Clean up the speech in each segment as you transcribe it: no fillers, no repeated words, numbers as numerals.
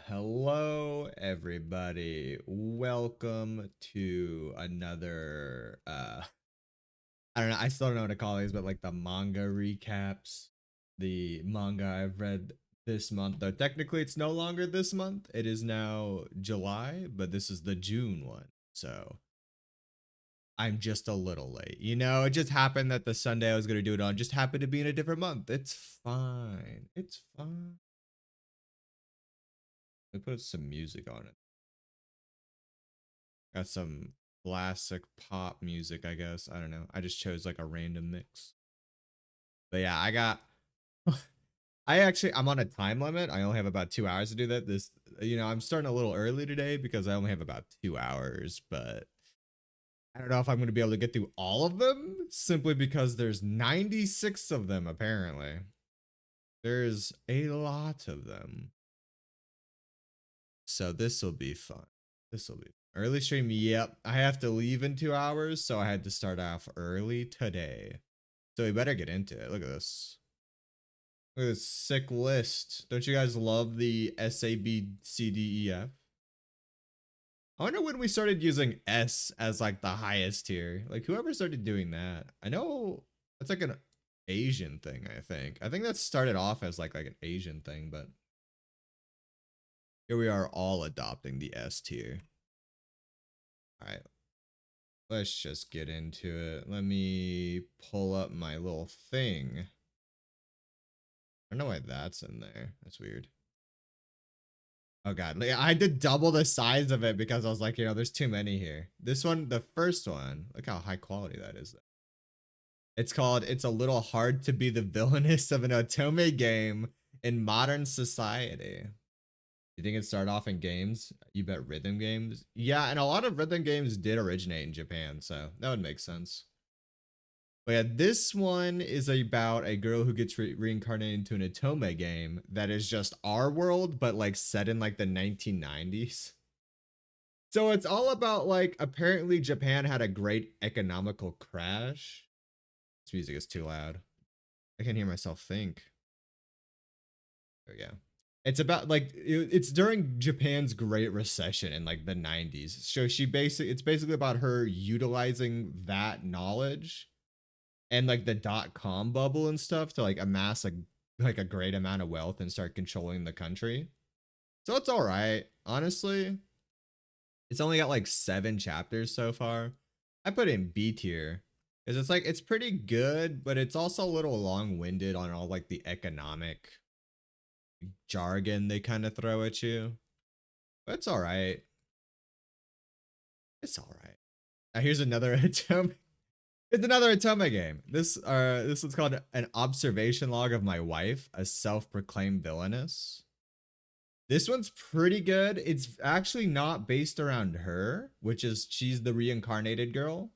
Hello everybody. Welcome to another I don't know, I still don't know what to call these, but like the manga recaps. The manga I've read this month. Though technically it's no longer this month. It is now July, but this is the June one. So I'm just a little late. It just happened that the Sunday I was gonna do it on just happened to be in a different month. It's fine. It's fine. I put some music on it. Got some classic pop music, I guess. I don't know. I just chose like a random mix. But yeah, I'm on a time limit. I only have about 2 hours to do that. I'm starting a little early today because I only have about 2 hours, but I don't know if I'm going to be able to get through all of them simply because there's 96 of them, apparently. There's a lot of them. So this will be fun. This will be early stream. Yep. I have to leave in 2 hours, so I had to start off early today. So we better get into it. Look at this. Look at this sick list. Don't you guys love the SABCDEF? I wonder when we started using S as like the highest tier. Like whoever started doing that. I know that's like an Asian thing, I think. I think that started off as like an Asian thing, but here we are all adopting the S tier. All right, let's just get into it. Let me pull up my little thing. I don't know why that's in there. That's weird. Oh god, I had to double the size of it because I was like, there's too many here. This one, the first one, look how high quality that is. It's called It's a Little Hard to Be the Villainess of an Otome Game in Modern Society. You think it started off in games? You bet rhythm games? Yeah, and a lot of rhythm games did originate in Japan, so that would make sense. But yeah, this one is about a girl who gets reincarnated into an Otome game that is just our world, but like set in like the 1990s. So it's all about like apparently Japan had a great economical crash. This music is too loud. I can't hear myself think. There we go. It's about like it's during Japan's Great Recession in like the 90s. So it's basically about her utilizing that knowledge and like the .com bubble and stuff to like amass like a great amount of wealth and start controlling the country. So it's all right, honestly. It's only got like 7 chapters so far. I put it in B tier because it's pretty good, but it's also a little long-winded on all like the economic jargon they kind of throw at you. But it's all right. It's all right. Here's another Atome. It's another Atome game. This one's called An Observation Log of My Wife, a Self-Proclaimed Villainess. This one's pretty good. It's actually not based around her, which is she's the reincarnated girl,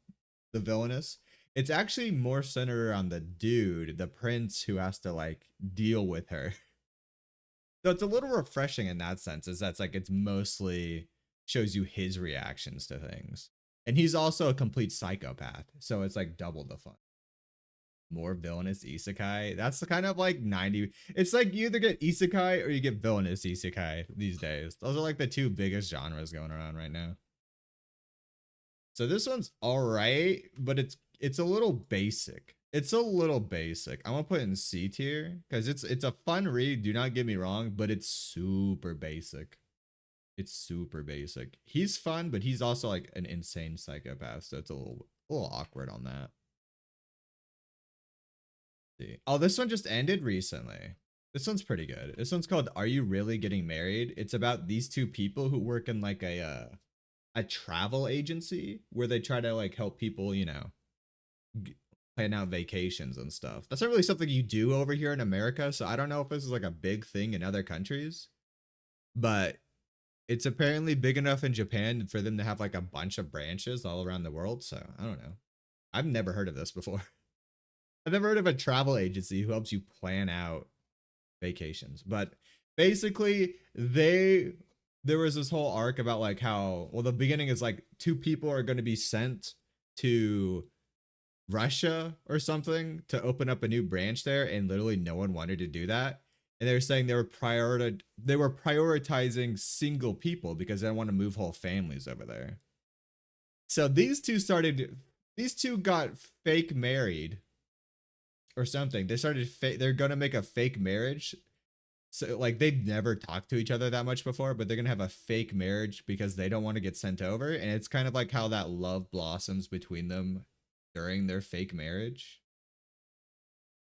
the villainess. It's actually more centered around the dude, the prince who has to like deal with her. So it's a little refreshing in that sense, is that's like it's mostly shows you his reactions to things. And he's also a complete psychopath. So it's like double the fun. More villainous isekai. That's the kind of like 90. It's like you either get isekai or you get villainous isekai these days. Those are like the two biggest genres going around right now. So this one's all right, but it's a little basic. It's a little basic. I'm gonna put it in C tier because it's a fun read. Do not get me wrong, but it's super basic. It's super basic. He's fun, but he's also like an insane psychopath, so it's a little awkward on that. See. Oh, this one just ended recently. This one's pretty good. This one's called Are You Really Getting Married? It's about these two people who work in like a travel agency where they try to like help people, plan out vacations and stuff. That's not really something you do over here in America, so I don't know if this is like a big thing in other countries, but it's apparently big enough in Japan for them to have like a bunch of branches all around the world. So I don't know. I've never heard of this before. I've never heard of a travel agency who helps you plan out vacations. But basically, there was this whole arc about like how the beginning is like two people are going to be sent to Russia or something to open up a new branch there, and literally no one wanted to do that. and they were saying they were prioritizing single people because they don't want to move whole families over there. So these two got fake married or something. They're gonna make a fake marriage. So like they've never talked to each other that much before, but they're gonna have a fake marriage because they don't want to get sent over. And it's kind of like how that love blossoms between them during their fake marriage.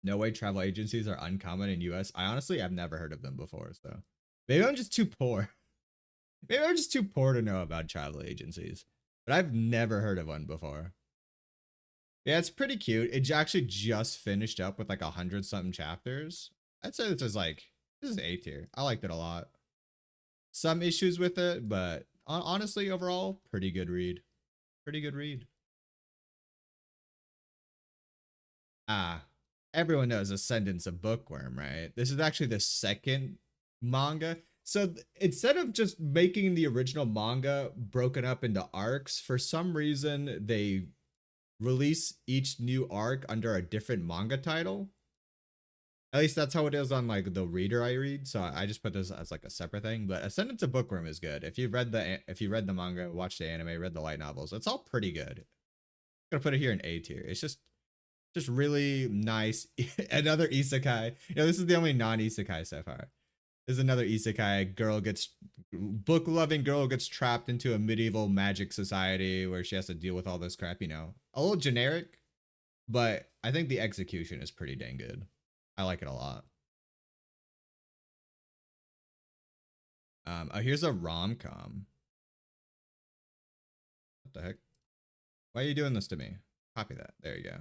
No way travel agencies are uncommon in US. I honestly have never heard of them before, so maybe I'm just too poor. Maybe I'm just too poor to know about travel agencies. But I've never heard of one before. Yeah, it's pretty cute. It actually just finished up with like 100 something chapters. I'd say this is A tier. I liked it a lot. Some issues with it, but honestly, overall, pretty good read. Pretty good read. Ah, everyone knows Ascendant's a bookworm, right? This is actually the second manga. So instead of just making the original manga broken up into arcs, for some reason they release each new arc under a different manga title. At least that's how it is on like the reader I read. So I just put this as like a separate thing. But Ascendance of Bookworm is good. If you read the manga, watched the anime, read the light novels, it's all pretty good. I'm gonna put it here in A tier. It's just really nice. Another isekai. This is the only non-isekai so far. There's another isekai. Book loving girl gets trapped into a medieval magic society where she has to deal with all this crap. A little generic, but I think the execution is pretty dang good. I like it a lot. Oh, here's a rom com. What the heck? Why are you doing this to me? Copy that. There you go.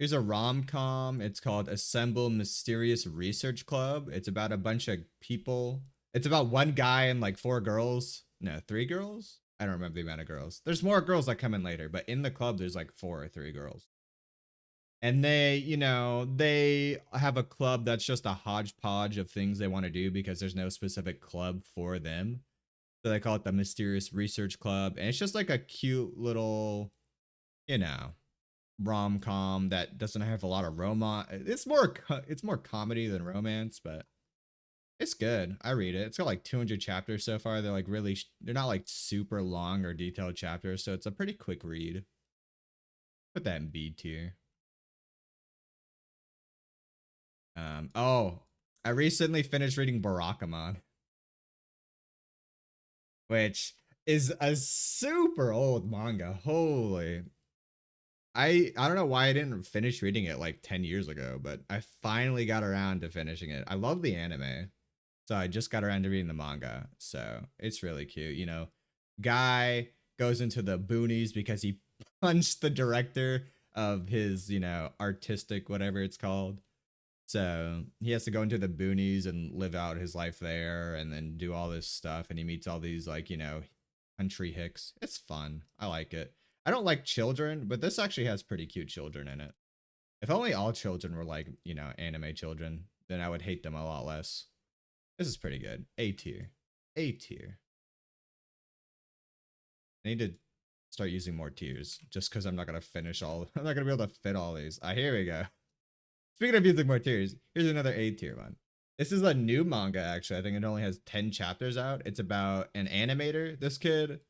Here's a rom com. It's called Assemble Mysterious Research Club. It's about a bunch of people. It's about one guy and like four girls. No, three girls? I don't remember the amount of girls. There's more girls that come in later, but in the club, there's like four or three girls. And they have a club that's just a hodgepodge of things they want to do because there's no specific club for them. So they call it the Mysterious Research Club. And it's just like a cute little, you know, rom com that doesn't have a lot of romance. It's more comedy than romance, but it's good. I read it. It's got like 200 chapters so far. They're like they're not like super long or detailed chapters, so it's a pretty quick read. Put that in B tier. Oh, I recently finished reading Barakamon, which is a super old manga. Holy, I don't know why I didn't finish reading it like 10 years ago, but I finally got around to finishing it. I love the anime. So I just got around to reading the manga. So it's really cute. Guy goes into the boonies because he punched the director of his, artistic whatever it's called. So he has to go into the boonies and live out his life there and then do all this stuff. And he meets all these, like, country hicks. It's fun. I like it. I don't like children, but this actually has pretty cute children in it. If only all children were like, anime children, then I would hate them a lot less. This is pretty good. A tier. A tier. I need to start using more tiers just because I'm not going to finish all. I'm not going to be able to fit all these. Here we go. Speaking of using more tiers, here's another A tier one. This is a new manga, actually. I think it only has 10 chapters out. It's about an animator. This kid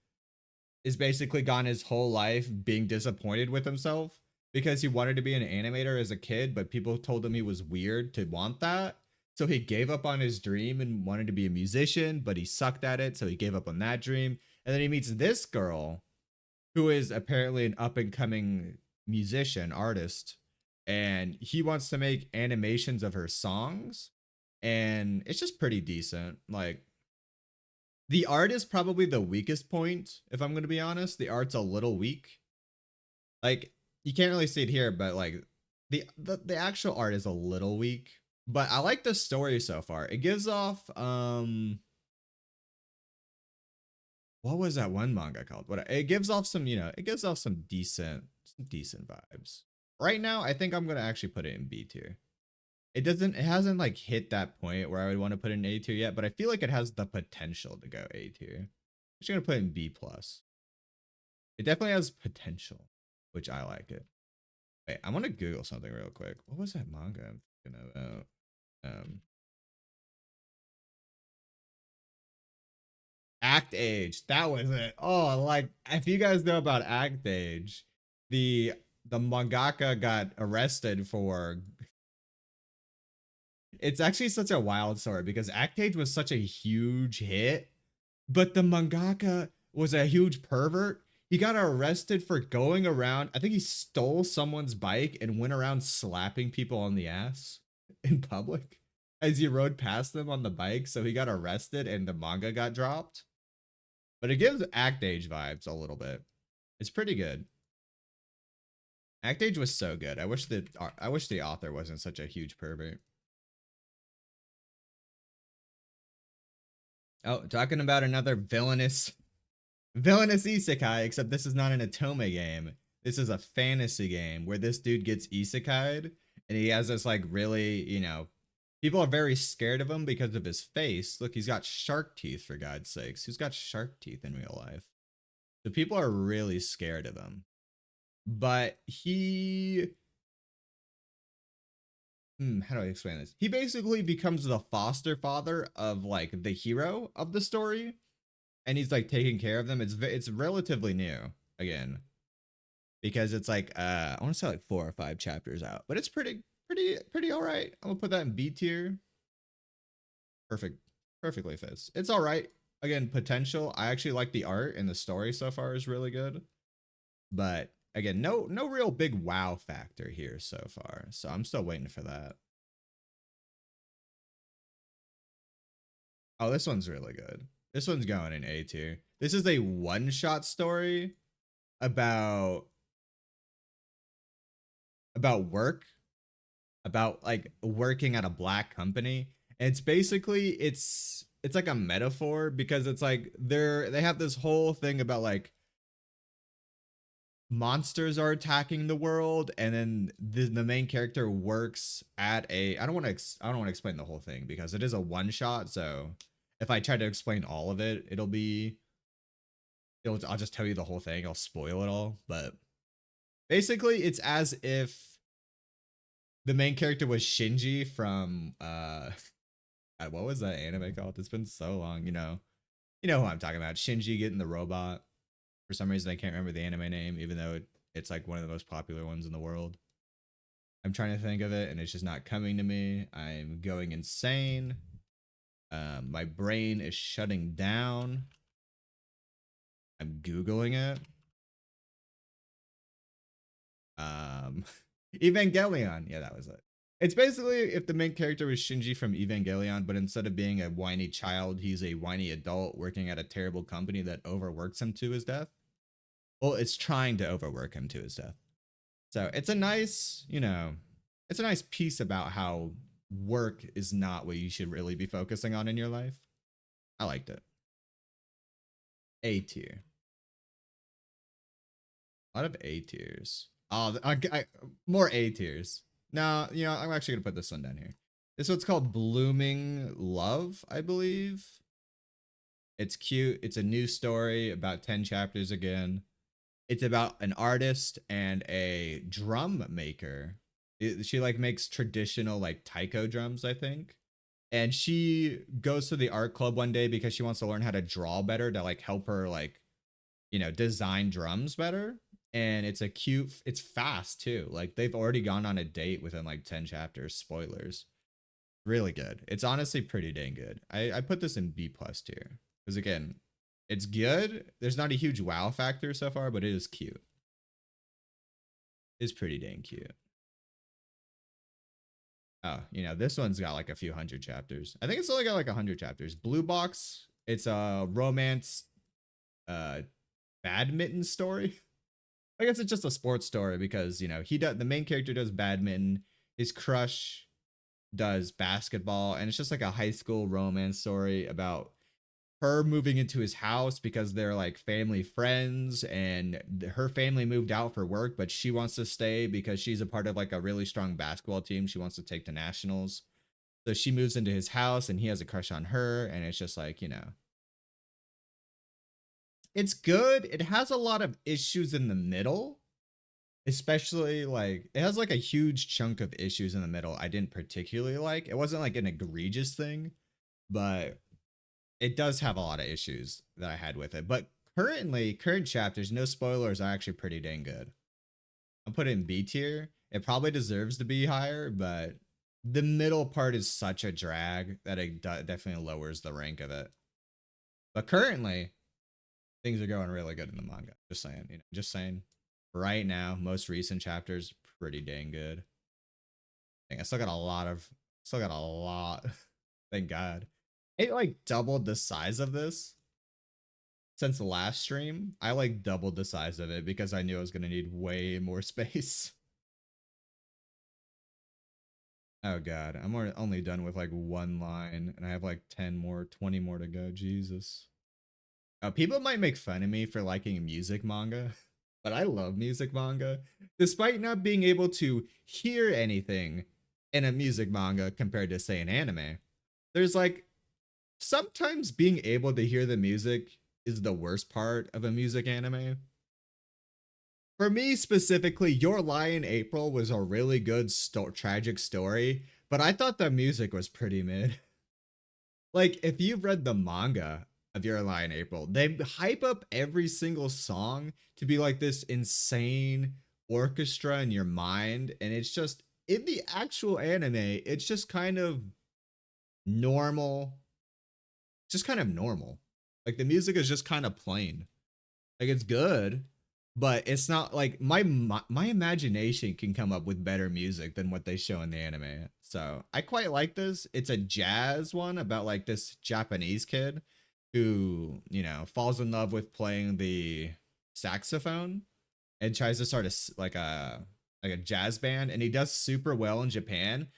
is basically gone his whole life being disappointed with himself because he wanted to be an animator as a kid, but people told him he was weird to want that. So he gave up on his dream and wanted to be a musician, but he sucked at it. So he gave up on that dream. And then he meets this girl who is apparently an up and coming musician, artist. And he wants to make animations of her songs. And it's just pretty decent. Like, the art is probably the weakest point, if I'm going to be honest. The art's a little weak. Like, you can't really see it here, but like the actual art is a little weak. But I like the story so far. It gives off what was that one manga called? What it gives off it gives off some decent vibes. Right now, I think I'm gonna actually put it in B tier. It hasn't like hit that point where I would want to put it in A tier yet, but I feel like it has the potential to go A tier. I'm just gonna put it in B plus. It definitely has potential, which I like it. Wait, I want to Google something real quick. What was that manga I'm thinking about? Act Age. That was it. Oh, like if you guys know about Act Age, the the mangaka got arrested for. It's actually such a wild story because Act Age was such a huge hit, but the mangaka was a huge pervert. He got arrested for going around. I think he stole someone's bike and went around slapping people on the ass in public as he rode past them on the bike. So he got arrested and the manga got dropped. But it gives Act Age vibes a little bit. It's pretty good. Act Age was so good. I wish the author wasn't such a huge pervert. Oh, talking about another villainous isekai, except this is not an otome game. This is a fantasy game where this dude gets isekai'd and he has this like really, people are very scared of him because of his face. Look, he's got shark teeth for God's sakes. Who's got shark teeth in real life? So people are really scared of him. But how do I explain this? He basically becomes the foster father of like the hero of the story, and he's like taking care of them. It's relatively new again because it's like I want to say like 4 or 5 chapters out, but it's pretty all right. I'm gonna put that in B tier. Perfect, perfectly fits. It's all right. Again, potential. I actually like the art and the story so far is really good, but again, no real big wow factor here so far. So I'm still waiting for that. Oh, this one's really good. This one's going in A tier. This is a one-shot story about work, about like working at a black company. And it's basically it's like a metaphor because it's like they have this whole thing about like monsters are attacking the world, and then the main character works at a I don't want to explain the whole thing because it is a one shot, so if I try to explain all of it, I'll just tell you the whole thing. I'll spoil it all. But basically, it's as if the main character was Shinji from God, what was that anime called? It's been so long. You know who I'm talking about. Shinji getting the robot. For some reason, I can't remember the anime name, even though it's like one of the most popular ones in the world. I'm trying to think of it, and it's just not coming to me. I'm going insane. My brain is shutting down. I'm googling it. Um, Evangelion. Yeah, that was it. It's basically if the main character was Shinji from Evangelion, but instead of being a whiny child, he's a whiny adult working at a terrible company that overworks him to his death. Well, it's trying to overwork him to his death. So it's a nice, it's a nice piece about how work is not what you should really be focusing on in your life. I liked it. A tier. A lot of A tiers. Oh, more A tiers. No, I'm actually gonna put this one down here. This one's called Blooming Love, I believe. It's cute. It's a new story, about 10 chapters again. It's about an artist and a drum maker. She like makes traditional like taiko drums, I think. And she goes to the art club one day because she wants to learn how to draw better to like help her like, design drums better. And it's fast too. Like they've already gone on a date within like 10 chapters. Spoilers. Really good. It's honestly pretty dang good. I put this in B plus tier because again, it's good. There's not a huge wow factor so far, but it is cute. It's pretty dang cute. Oh, this one's got like a few hundred chapters. I think it's only got like 100 chapters. Blue Box. It's a romance, uh, badminton story. I guess it's just a sports story because the main character does badminton. His crush does basketball, and it's just like a high school romance story about her moving into his house because they're like family friends, and her family moved out for work, but she wants to stay because she's a part of like a really strong basketball team she wants to take to nationals. So she moves into his house and he has a crush on her, and it's just like, it's good. It has a lot of issues in the middle, especially like it has like a huge chunk of issues in the middle I didn't particularly like. It wasn't like an egregious thing, but it does have a lot of issues that I had with it. But current chapters, no spoilers, are actually pretty dang good. I'll put it in B tier. It probably deserves to be higher, but the middle part is such a drag that it definitely lowers the rank of it. But currently, things are going really good in the manga. Just saying, just saying. Right now, most recent chapters, pretty dang good. Dang, I still got a lot. Thank God. It like doubled the size of this since the last stream. I like doubled the size of it because I knew I was gonna need way more space. Oh God, I'm only done with like one line, and I have like 10 more, 20 more to go. Jesus. People might make fun of me for liking music manga, but I love music manga, despite not being able to hear anything in a music manga compared to say an anime. There's like sometimes being able to hear the music is the worst part of a music anime. For me specifically, Your Lie in April was a really good tragic story, but I thought the music was pretty mid. Like, if you've read the manga of Your Lie in April, they hype up every single song to be like this insane orchestra in your mind, and it's just in the actual anime, it's just kind of normal. Just kind of normal. Like the music is just kind of plain. Like it's good, but it's not like my imagination can come up with better music than what they show in the anime. So I quite like this. It's a jazz one about like this Japanese kid who, falls in love with playing the saxophone and tries to start a jazz band, and he does super well in Japan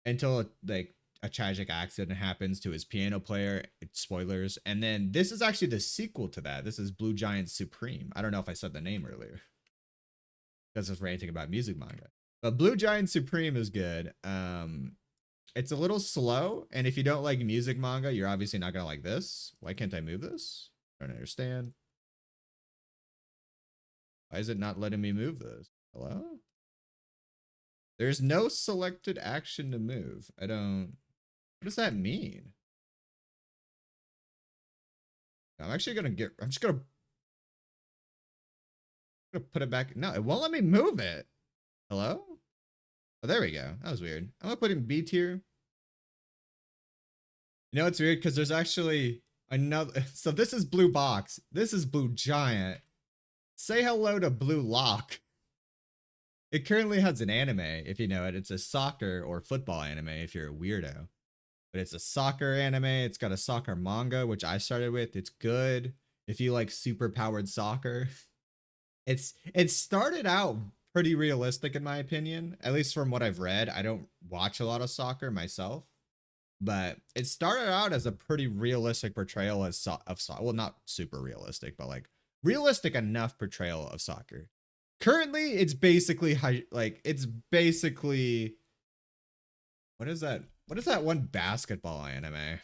until like a tragic accident happens to his piano player. Spoilers. And then this is actually the sequel to that. This is Blue Giant Supreme. I don't know if I said the name earlier because I was ranting about music manga. But Blue Giant Supreme is good. It's a little slow, and if you don't like music manga, you're obviously not gonna like this. Why can't I move this? I don't understand. Why is it not letting me move this? Hello? There's no selected action to move. I don't. What does that mean? I'm actually gonna get. I'm just gonna put it back. No, it won't let me move it. Hello? Oh, there we go. That was weird. I'm gonna put in B tier. You know it's weird because there's actually another. So this is Blue Box. This is Blue Giant. Say hello to Blue Lock. It currently has an anime, if you know it. It's a soccer or football anime if you're a weirdo. But it's a soccer anime. It's got a soccer manga, which I started with. It's good if you like super powered soccer. It started out pretty realistic in my opinion, at least from what I've read. I don't watch a lot of soccer myself, but it started out as a pretty realistic portrayal of soccer. Well, not super realistic, but like realistic enough portrayal of soccer. Currently, it's basically it's basically what is that? What is that one basketball anime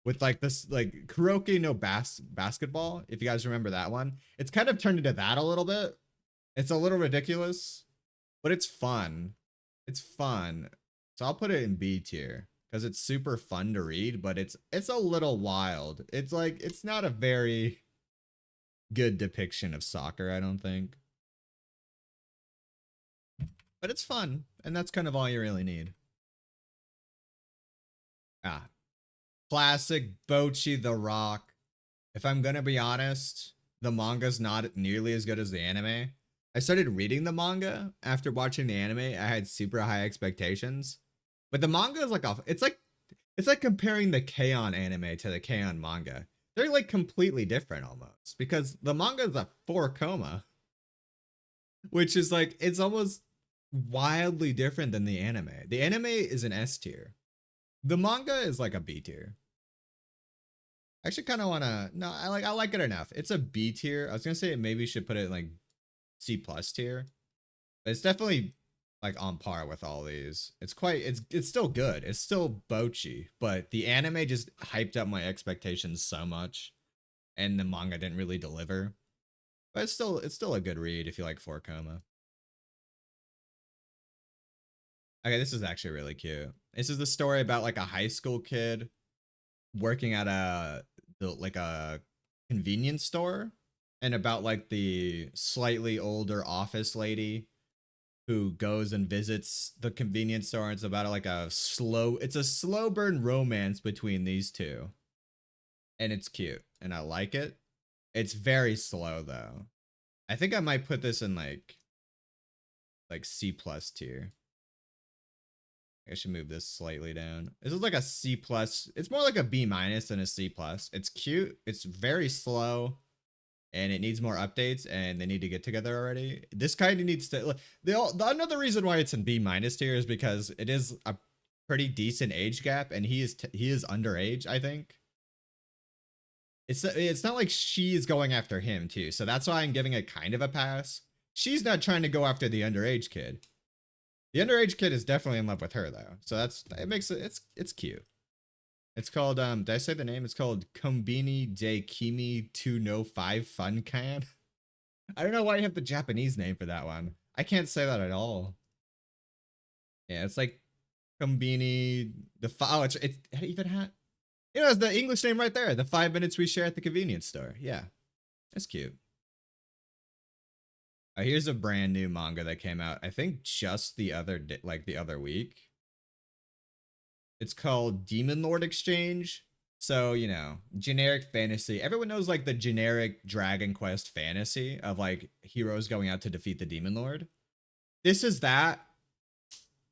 with like this like Kuroki no basketball? If you guys remember that one, it's kind of turned into that a little bit. It's a little ridiculous, but it's fun. It's fun. So I'll put it in B tier because it's super fun to read, but it's a little wild. It's like it's not a very good depiction of soccer, I don't think. But it's fun, and that's kind of all you really need. Ah, classic Bochi the Rock. If I'm gonna be honest, the manga's not nearly as good as the anime. I started reading the manga after watching the anime. I had super high expectations, but the manga is like it's like comparing the K-On anime to the K-On manga. They're like completely different almost because the manga is a 4 coma, which is like it's almost wildly different than the anime. The anime is an S tier. The manga is like a B tier. I actually kind of want to. No, I like it enough. It's a B tier. I was gonna say maybe should put it in like C plus tier, but it's definitely like on par with all these. It's still good. It's still bochi, but the anime just hyped up my expectations so much, and the manga didn't really deliver. But it's still a good read if you like 4 coma. Okay, this is actually really cute. This is the story about like a high school kid working at like a convenience store, and about like the slightly older office lady who goes and visits the convenience store. It's about like it's a slow burn romance between these two, and it's cute and I like it. It's very slow though. I think I might put this in like C plus tier. I should move this slightly down. This is like a C plus. It's more like a B minus than a C plus. It's cute. It's very slow, and it needs more updates. And they need to get together already. This kind of needs to. Another reason why it's in B minus tier is because it is a pretty decent age gap, and he is underage. I think it's not like she's going after him too. So that's why I'm giving it kind of a pass. She's not trying to go after the underage kid. The underage kid is definitely in love with her though. So it makes it's cute. It's called did I say the name? It's called Kombini de Kimi 205 Fun Can. I don't know why you have the Japanese name for that one. I can't say that at all. Yeah, it's like Kombini oh it even had it's the English name right there. The 5 minutes we share at the convenience store. Yeah. That's cute. Here's a brand new manga that came out, I think just the other the other week. It's called Demon Lord Exchange. So, generic fantasy. Everyone knows like the generic Dragon Quest fantasy of like heroes going out to defeat the Demon Lord. This is that.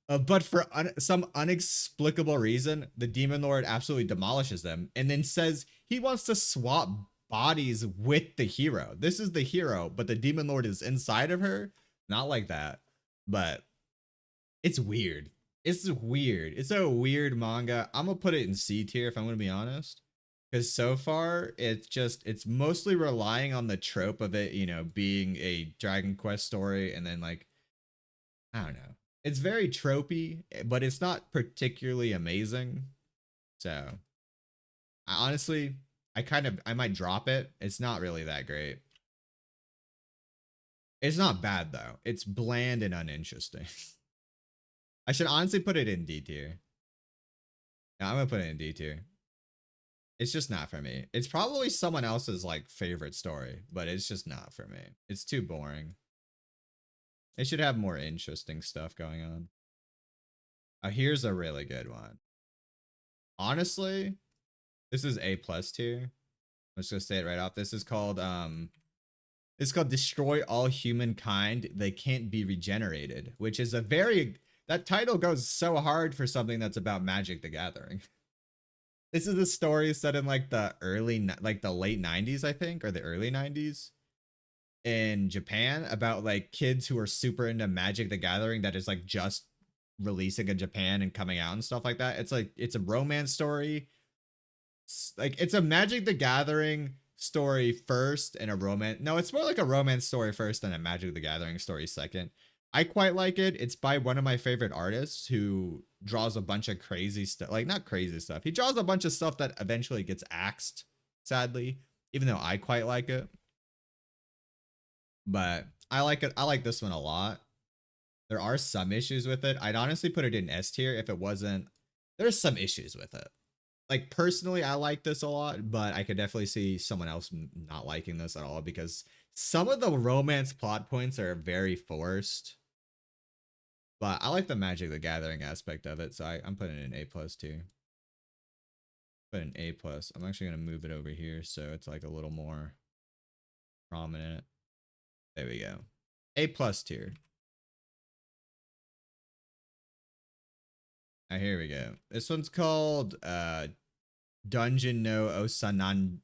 But for some inexplicable reason, the Demon Lord absolutely demolishes them and then says he wants to swap bodies with the hero. This is the hero, but the Demon Lord is inside of her. Not like that, but it's weird. It's weird. It's a weird manga. I'm gonna put it in C tier if I'm gonna be honest, because so far it's mostly relying on the trope of it, being a Dragon Quest story, and then like I don't know. It's very tropey, but it's not particularly amazing. So honestly, I might drop it. It's not really that great. It's not bad though. It's bland and uninteresting. I should honestly put it in D tier. Yeah, I'm gonna put it in D tier. It's just not for me. It's probably someone else's like favorite story, but it's just not for me. It's too boring. It should have more interesting stuff going on. Here's a really good one. Honestly, this is A plus tier. I'm just gonna say it right off. It's called Destroy All Humankind. They Can't Be Regenerated, which is that title goes so hard for something that's about Magic the Gathering. This is a story set in like the late 90s, I think, or the early 90s in Japan, about like kids who are super into Magic the Gathering that is like just releasing in Japan and coming out and stuff like that. It's a romance story. It's a Magic the Gathering story first and a romance. No, it's more like a romance story first and a Magic the Gathering story second. I quite like it. It's by one of my favorite artists who draws a bunch of crazy stuff. Like, not crazy stuff. He draws a bunch of stuff that eventually gets axed, sadly, even though I quite like it. But I like it. I like this one a lot. There are some issues with it. I'd honestly put it in S tier if it wasn't. There's some issues with it. Like, personally, I like this a lot, but I could definitely see someone else not liking this at all because some of the romance plot points are very forced. But I like the Magic the Gathering aspect of it, so I'm putting it in A plus too. Put an A plus. I'm actually gonna move it over here so it's like a little more prominent. There we go. A plus tier. Here we go. This one's called Dungeon no Osanana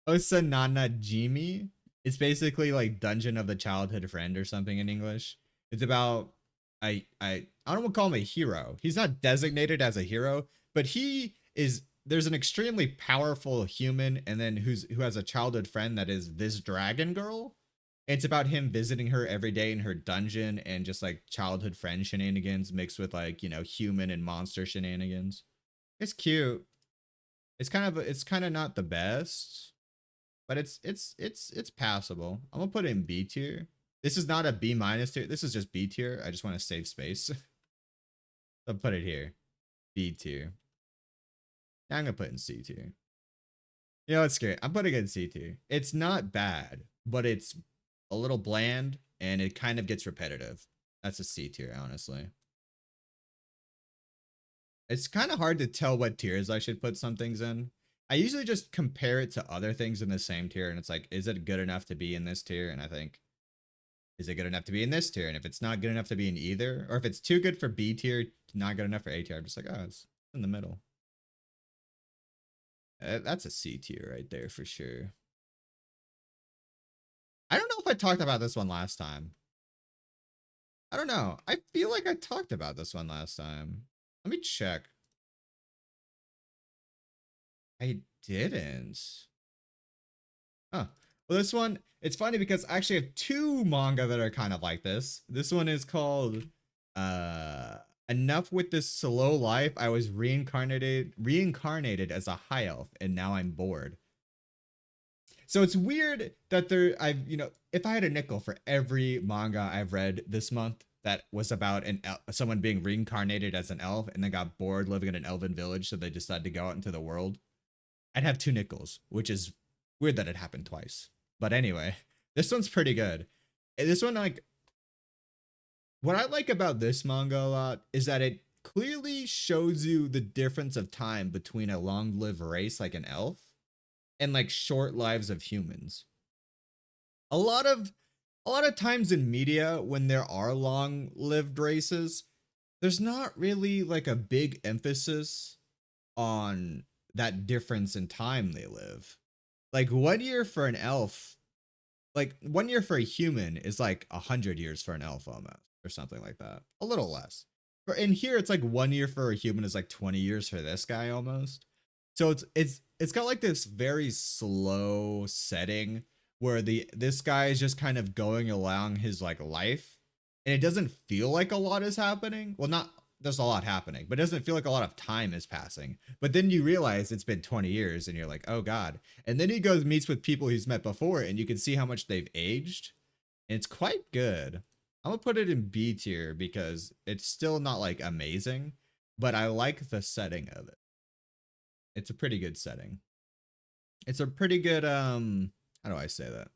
Jimi. It's basically like Dungeon of the Childhood Friend or something in English. It's about I don't want to call him a hero. He's not designated as a hero, but there's an extremely powerful human and then who has a childhood friend that is this dragon girl. It's about him visiting her every day in her dungeon and just like childhood friend shenanigans mixed with like, human and monster shenanigans. It's cute. It's kind of not the best, but it's passable. I'm gonna put it in B tier. This is not a B minus tier. This is just B tier. I just want to save space. I'll put it here. B tier. Yeah, I'm gonna put in C tier. You know, it's scary. I'm putting it in C tier. It's not bad, but it's a little bland and it kind of gets repetitive. That's a C tier, honestly. It's kind of hard to tell what tiers I should put some things in. I usually just compare it to other things in the same tier, and it's like, is it good enough to be in this tier? And I think, is it good enough to be in this tier? And if it's not good enough to be in either, or if it's too good for B tier, not good enough for A tier, I'm just like, oh, it's in the middle. That's a C tier right there for sure. I don't know if I talked about this one last time. I don't know. I feel like I talked about this one last time. Let me check. I didn't. Huh. Well, this one, it's funny because I actually have two manga that are kind of like this. This one is called uh Enough with This Slow Life. I was reincarnated as a high elf and now I'm bored. So it's weird that I've, if I had a nickel for every manga I've read this month that was about someone being reincarnated as an elf and then got bored living in an elven village, so they decided to go out into the world, I'd have two nickels, which is weird that it happened twice. But anyway, this one's pretty good. This one, like, what I like about this manga a lot is that it clearly shows you the difference of time between a long-lived race like an elf and like short lives of humans. A lot of times in media when there are long-lived races, there's not really like a big emphasis on that difference in time they live. Like 1 year for an elf, like 1 year for a human is like 100 years for an elf almost, or something like that. A little less. For in here, it's like 1 year for a human is like 20 years for this guy almost. So it's got like this very slow setting where this guy is just kind of going along his like life, and it doesn't feel like a lot is happening. Well, not there's a lot happening, but it doesn't feel like a lot of time is passing. But then you realize it's been 20 years and you're like, oh God. And then he goes meets with people he's met before and you can see how much they've aged. And it's quite good. I'm gonna put it in B tier because it's still not like amazing, but I like the setting of it. It's a pretty good setting. It's a pretty good how do I say that?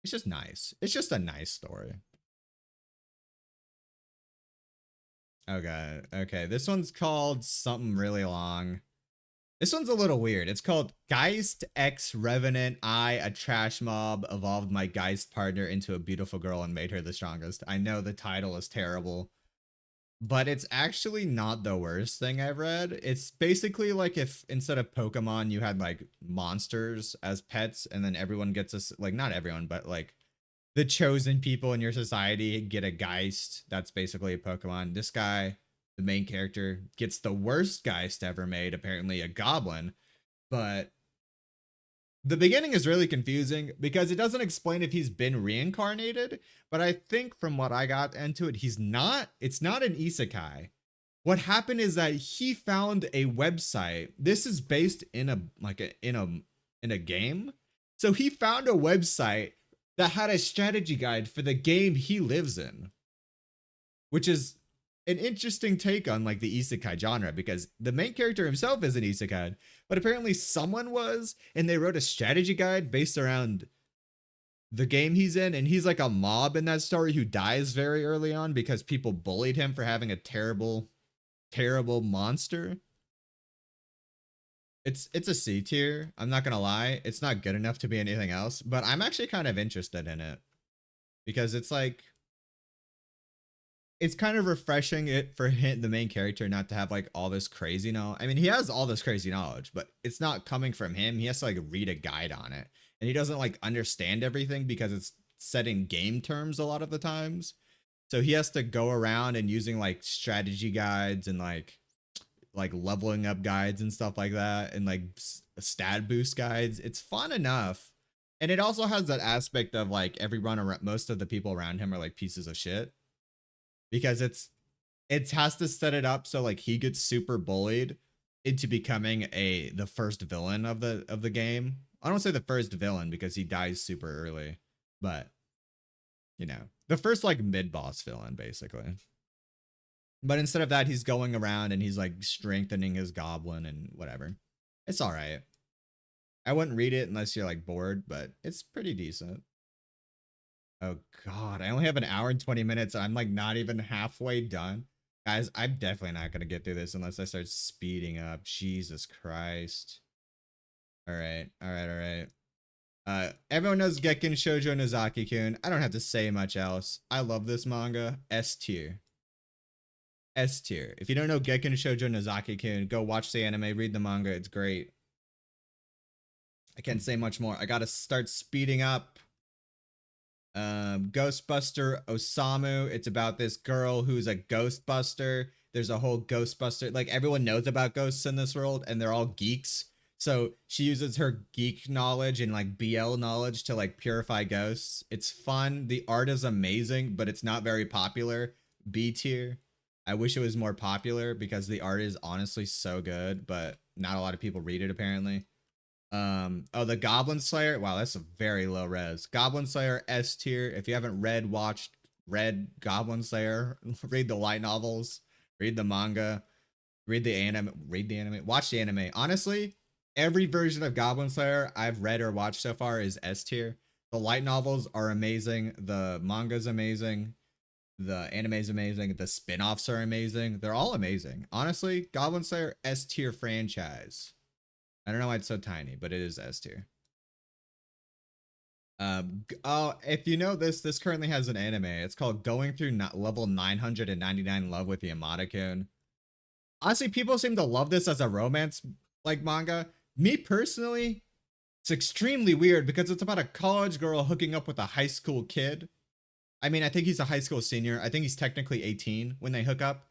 It's just nice. It's just a nice story. Okay, okay. This one's called something really long. This one's a little weird. It's called Geist X Revenant. I, a trash mob, evolved my Geist partner into a beautiful girl and made her the strongest. I know the title is terrible, but it's actually not the worst thing I've read. It's basically like if instead of Pokemon, you had like monsters as pets, and then everyone gets a, like, not everyone, but like the chosen people in your society get a Geist. That's basically a Pokemon. This guy, the main character, gets the worst Geist ever made, apparently a goblin. But the beginning is really confusing because it doesn't explain if he's been reincarnated. But I think from what I got into it, he's not. It's not an isekai. What happened is that he found a website. This is based in a in a game. So he found a website that had a strategy guide for the game he lives in, which is an interesting take on like the isekai genre because the main character himself is an isekai, but apparently someone was, and they wrote a strategy guide based around the game he's in, and he's like a mob in that story who dies very early on because people bullied him for having a terrible monster. It's a C tier. I'm not gonna lie. It's not good enough to be anything else, but I'm actually kind of interested in it because it's like it's kind of refreshing it for him, the main character, not to have like all this crazy knowledge. I mean, he has all this crazy knowledge, but it's not coming from him. He has to like read a guide on it, and he doesn't like understand everything because it's set in game terms a lot of the times. So he has to go around and using like strategy guides and like leveling up guides and stuff like that, and like stat boost guides. It's fun enough, and it also has that aspect of like everyone around, most of the people around him are like pieces of shit because it has to set it up so like he gets super bullied into becoming the first villain of the game. I don't say the first villain because he dies super early, but the first like mid boss villain basically. But instead of that, he's going around and he's like strengthening his goblin and whatever. It's all right. I wouldn't read it unless you're like bored, but it's pretty decent. Oh god, I only have an hour and 20 minutes. I'm like not even halfway done. Guys, I'm definitely not gonna get through this unless I start speeding up. Jesus Christ. Alright, alright, alright. Everyone knows Gekken Shoujo Nozaki-kun. I don't have to say much else. I love this manga. S tier. S tier. If you don't know Gekken Shoujo Nozaki-kun, go watch the anime, read the manga. It's great. I can't say much more. I gotta start speeding up. Ghostbuster Osamu. It's about this girl who's a ghostbuster. There's a whole ghostbuster. Like everyone knows about ghosts in this world, and they're all geeks. So she uses her geek knowledge and like BL knowledge to like purify ghosts. It's fun. The art is amazing, but it's not very popular. B tier. I wish it was more popular because the art is honestly so good, but not a lot of people read it apparently. Oh, the Goblin Slayer. Wow, that's a very low res. Goblin Slayer S tier. If you haven't read Goblin Slayer, read the light novels, read the manga, read the anime, watch the anime. Honestly, every version of Goblin Slayer I've read or watched so far is S tier. The light novels are amazing. The manga's amazing. The anime's amazing. The spin-offs are amazing. They're all amazing. Honestly, Goblin Slayer S tier franchise. I don't know why it's so tiny, but it is S tier. Oh, if you know this, this currently has an anime. It's called Going Through Level 999 Love with Yamada-kun. Honestly, people seem to love this as a romance like manga. Me personally, it's extremely weird because it's about a college girl hooking up with a high school kid. I mean, I think he's a high school senior. I think he's technically 18 when they hook up.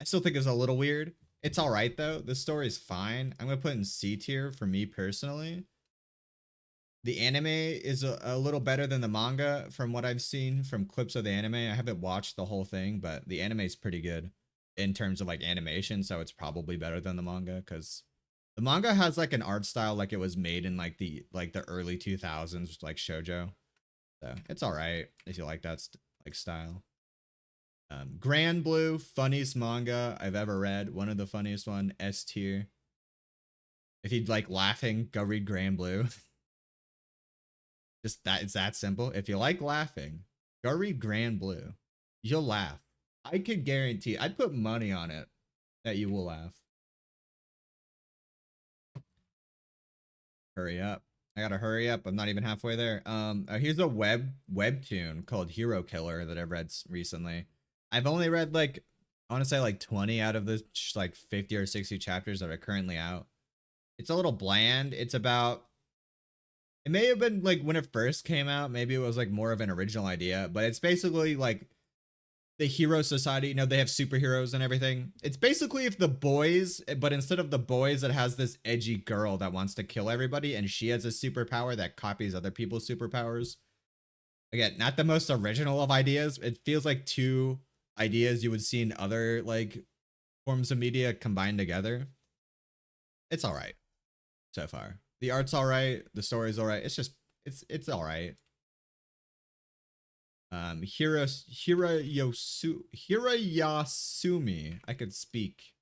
I still think it's a little weird. It's all right though. The story is fine. I'm gonna put in C tier for me personally. The anime is a little better than the manga from what I've seen from clips of the anime. I haven't watched the whole thing, but the anime is pretty good in terms of like animation, so it's probably better than the manga because the manga has like an art style like it was made in like the early 2000s like shojo. So it's all right if you like that like style. Grand Blue, funniest manga I've ever read. One of the funniest one, S tier. If you'd like laughing, go read Grand Blue. Just that, it's that simple. If you like laughing, go read Grand Blue. You'll laugh. I could guarantee, I'd put money on it that you will laugh. Hurry up. I gotta hurry up. I'm not even halfway there. Here's a webtoon called Hero Killer that I've read recently. I've only read like, I want to say like 20 out of the like 50 or 60 chapters that are currently out. It's a little bland. It's about, it may have been like when it first came out, maybe it was like more of an original idea, but it's basically like the hero society, you know, they have superheroes and everything. It's basically if the boys, but instead of the boys, it has this edgy girl that wants to kill everybody, and she has a superpower that copies other people's superpowers. Again, not the most original of ideas. It feels like two ideas you would see in other like forms of media combined together. It's all right so far. The art's all right. The story's all right. It's just it's all right. Hirayasumi. I could speak.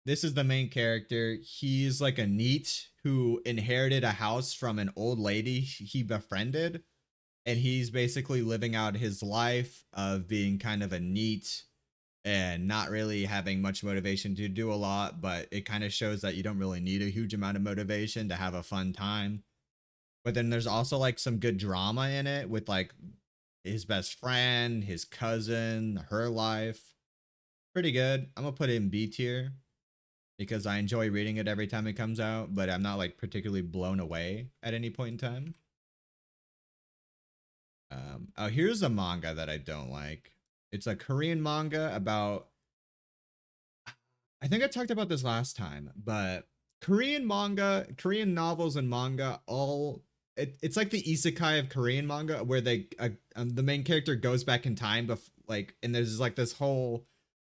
This is the main character. He's like a NEET who inherited a house from an old lady he befriended. And he's basically living out his life of being kind of a NEET and not really having much motivation to do a lot. But it kind of shows that you don't really need a huge amount of motivation to have a fun time. But then there's also like some good drama in it with like his best friend, his cousin, her life. Pretty good. I'm gonna put it in B tier because I enjoy reading it every time it comes out, but I'm not like particularly blown away at any point in time. Oh, here's a manga that I don't like. It's a Korean manga about, I think I talked about this last time, but Korean manga, Korean novels and manga all it's like the isekai of Korean manga where the main character goes back in time like and there's like this whole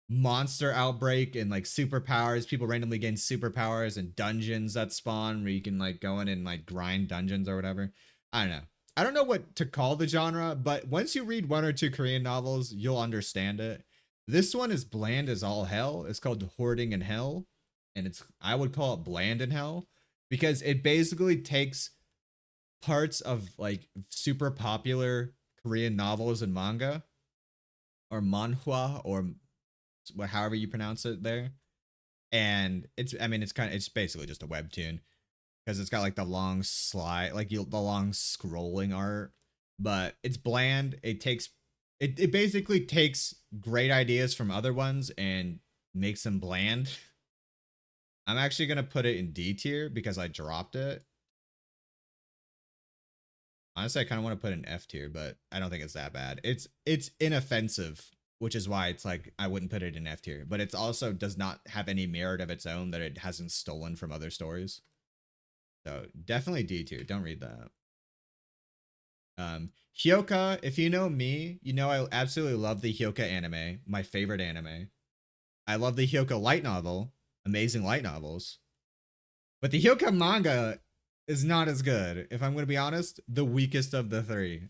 monster outbreak and like superpowers, people randomly gain superpowers and dungeons that spawn where you can like go in and like grind dungeons or whatever. I don't know. I don't know what to call the genre, but once you read one or two Korean novels, you'll understand it. This one is bland as all hell. It's called Hoarding in Hell, and I would call it bland in hell because it basically takes parts of like super popular Korean novels and manga or manhwa or however you pronounce it there. And it's basically just a webtoon because it's got like the long slide, like the long scrolling art, but it's bland. It basically takes great ideas from other ones and makes them bland. I'm actually gonna put it in D tier because I dropped it. Honestly, I kind of want to put it in F tier, but I don't think it's that bad. It's inoffensive, which is why it's like I wouldn't put it in F tier, but it's also does not have any merit of its own that it hasn't stolen from other stories. So definitely D tier. Don't read that. Hyoka, if you know me, you know I absolutely love the Hyoka anime, my favorite anime. I love the Hyoka light novel, amazing light novels. But the Hyoka manga is not as good. If I'm going to be honest, the weakest of the three.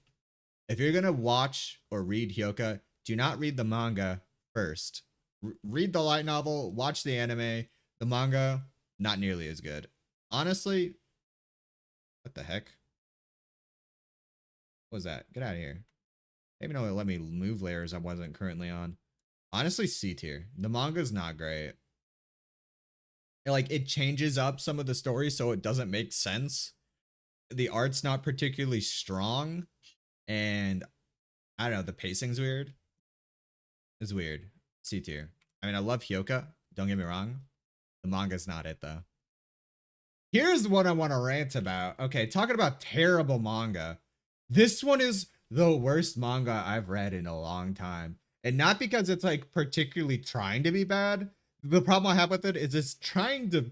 If you're going to watch or read Hyoka, do not read the manga first. Read the light novel, watch the anime. The manga, not nearly as good. Honestly, what the heck? What was that? Get out of here. Maybe no, let me move layers I wasn't currently on. Honestly, C tier. The manga's not great. Like, it changes up some of the story so it doesn't make sense. The art's not particularly strong. And I don't know, the pacing's weird. It's weird. C tier. I mean, I love Hyoka. Don't get me wrong. The manga's not it, though. Here's what I want to rant about. Okay, talking about terrible manga. This one is the worst manga I've read in a long time. And not because it's like particularly trying to be bad. The problem I have with it is it's trying to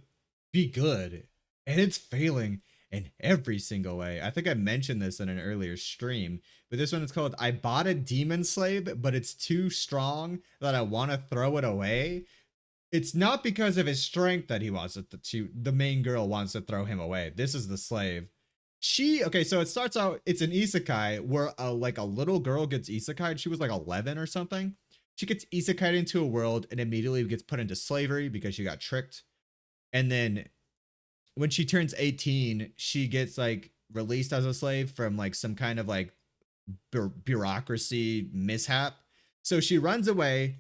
be good and it's failing in every single way. I think I mentioned this in an earlier stream, but this one is called I Bought a Demon Slave, but it's too strong that I want to throw it away. It's not because of his strength that he wants the main girl wants to throw him away. This is the slave. Okay, so it starts out, it's an isekai where like a little girl gets isekai. She was like 11 or something. She gets isekai into a world and immediately gets put into slavery because she got tricked. And then when she turns 18, she gets like released as a slave from like some kind of like bureaucracy mishap. So she runs away,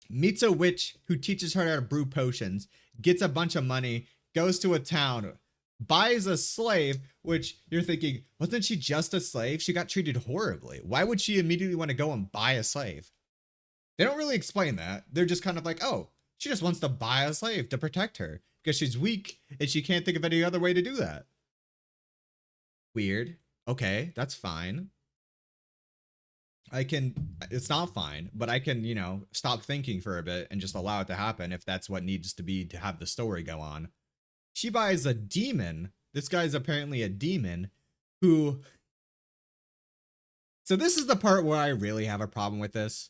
meets a witch who teaches her how to brew potions, gets a bunch of money, goes to a town, buys a slave, which you're thinking, wasn't she just a slave? She got treated horribly. Why would she immediately want to go and buy a slave? They don't really explain that. They're just kind of like, oh, she just wants to buy a slave to protect her because she's weak and she can't think of any other way to do that. Weird. Okay, that's fine. It's not fine, but I can, stop thinking for a bit and just allow it to happen if that's what needs to be to have the story go on. She buys a demon. This guy's apparently a demon who. So this is the part where I really have a problem with this.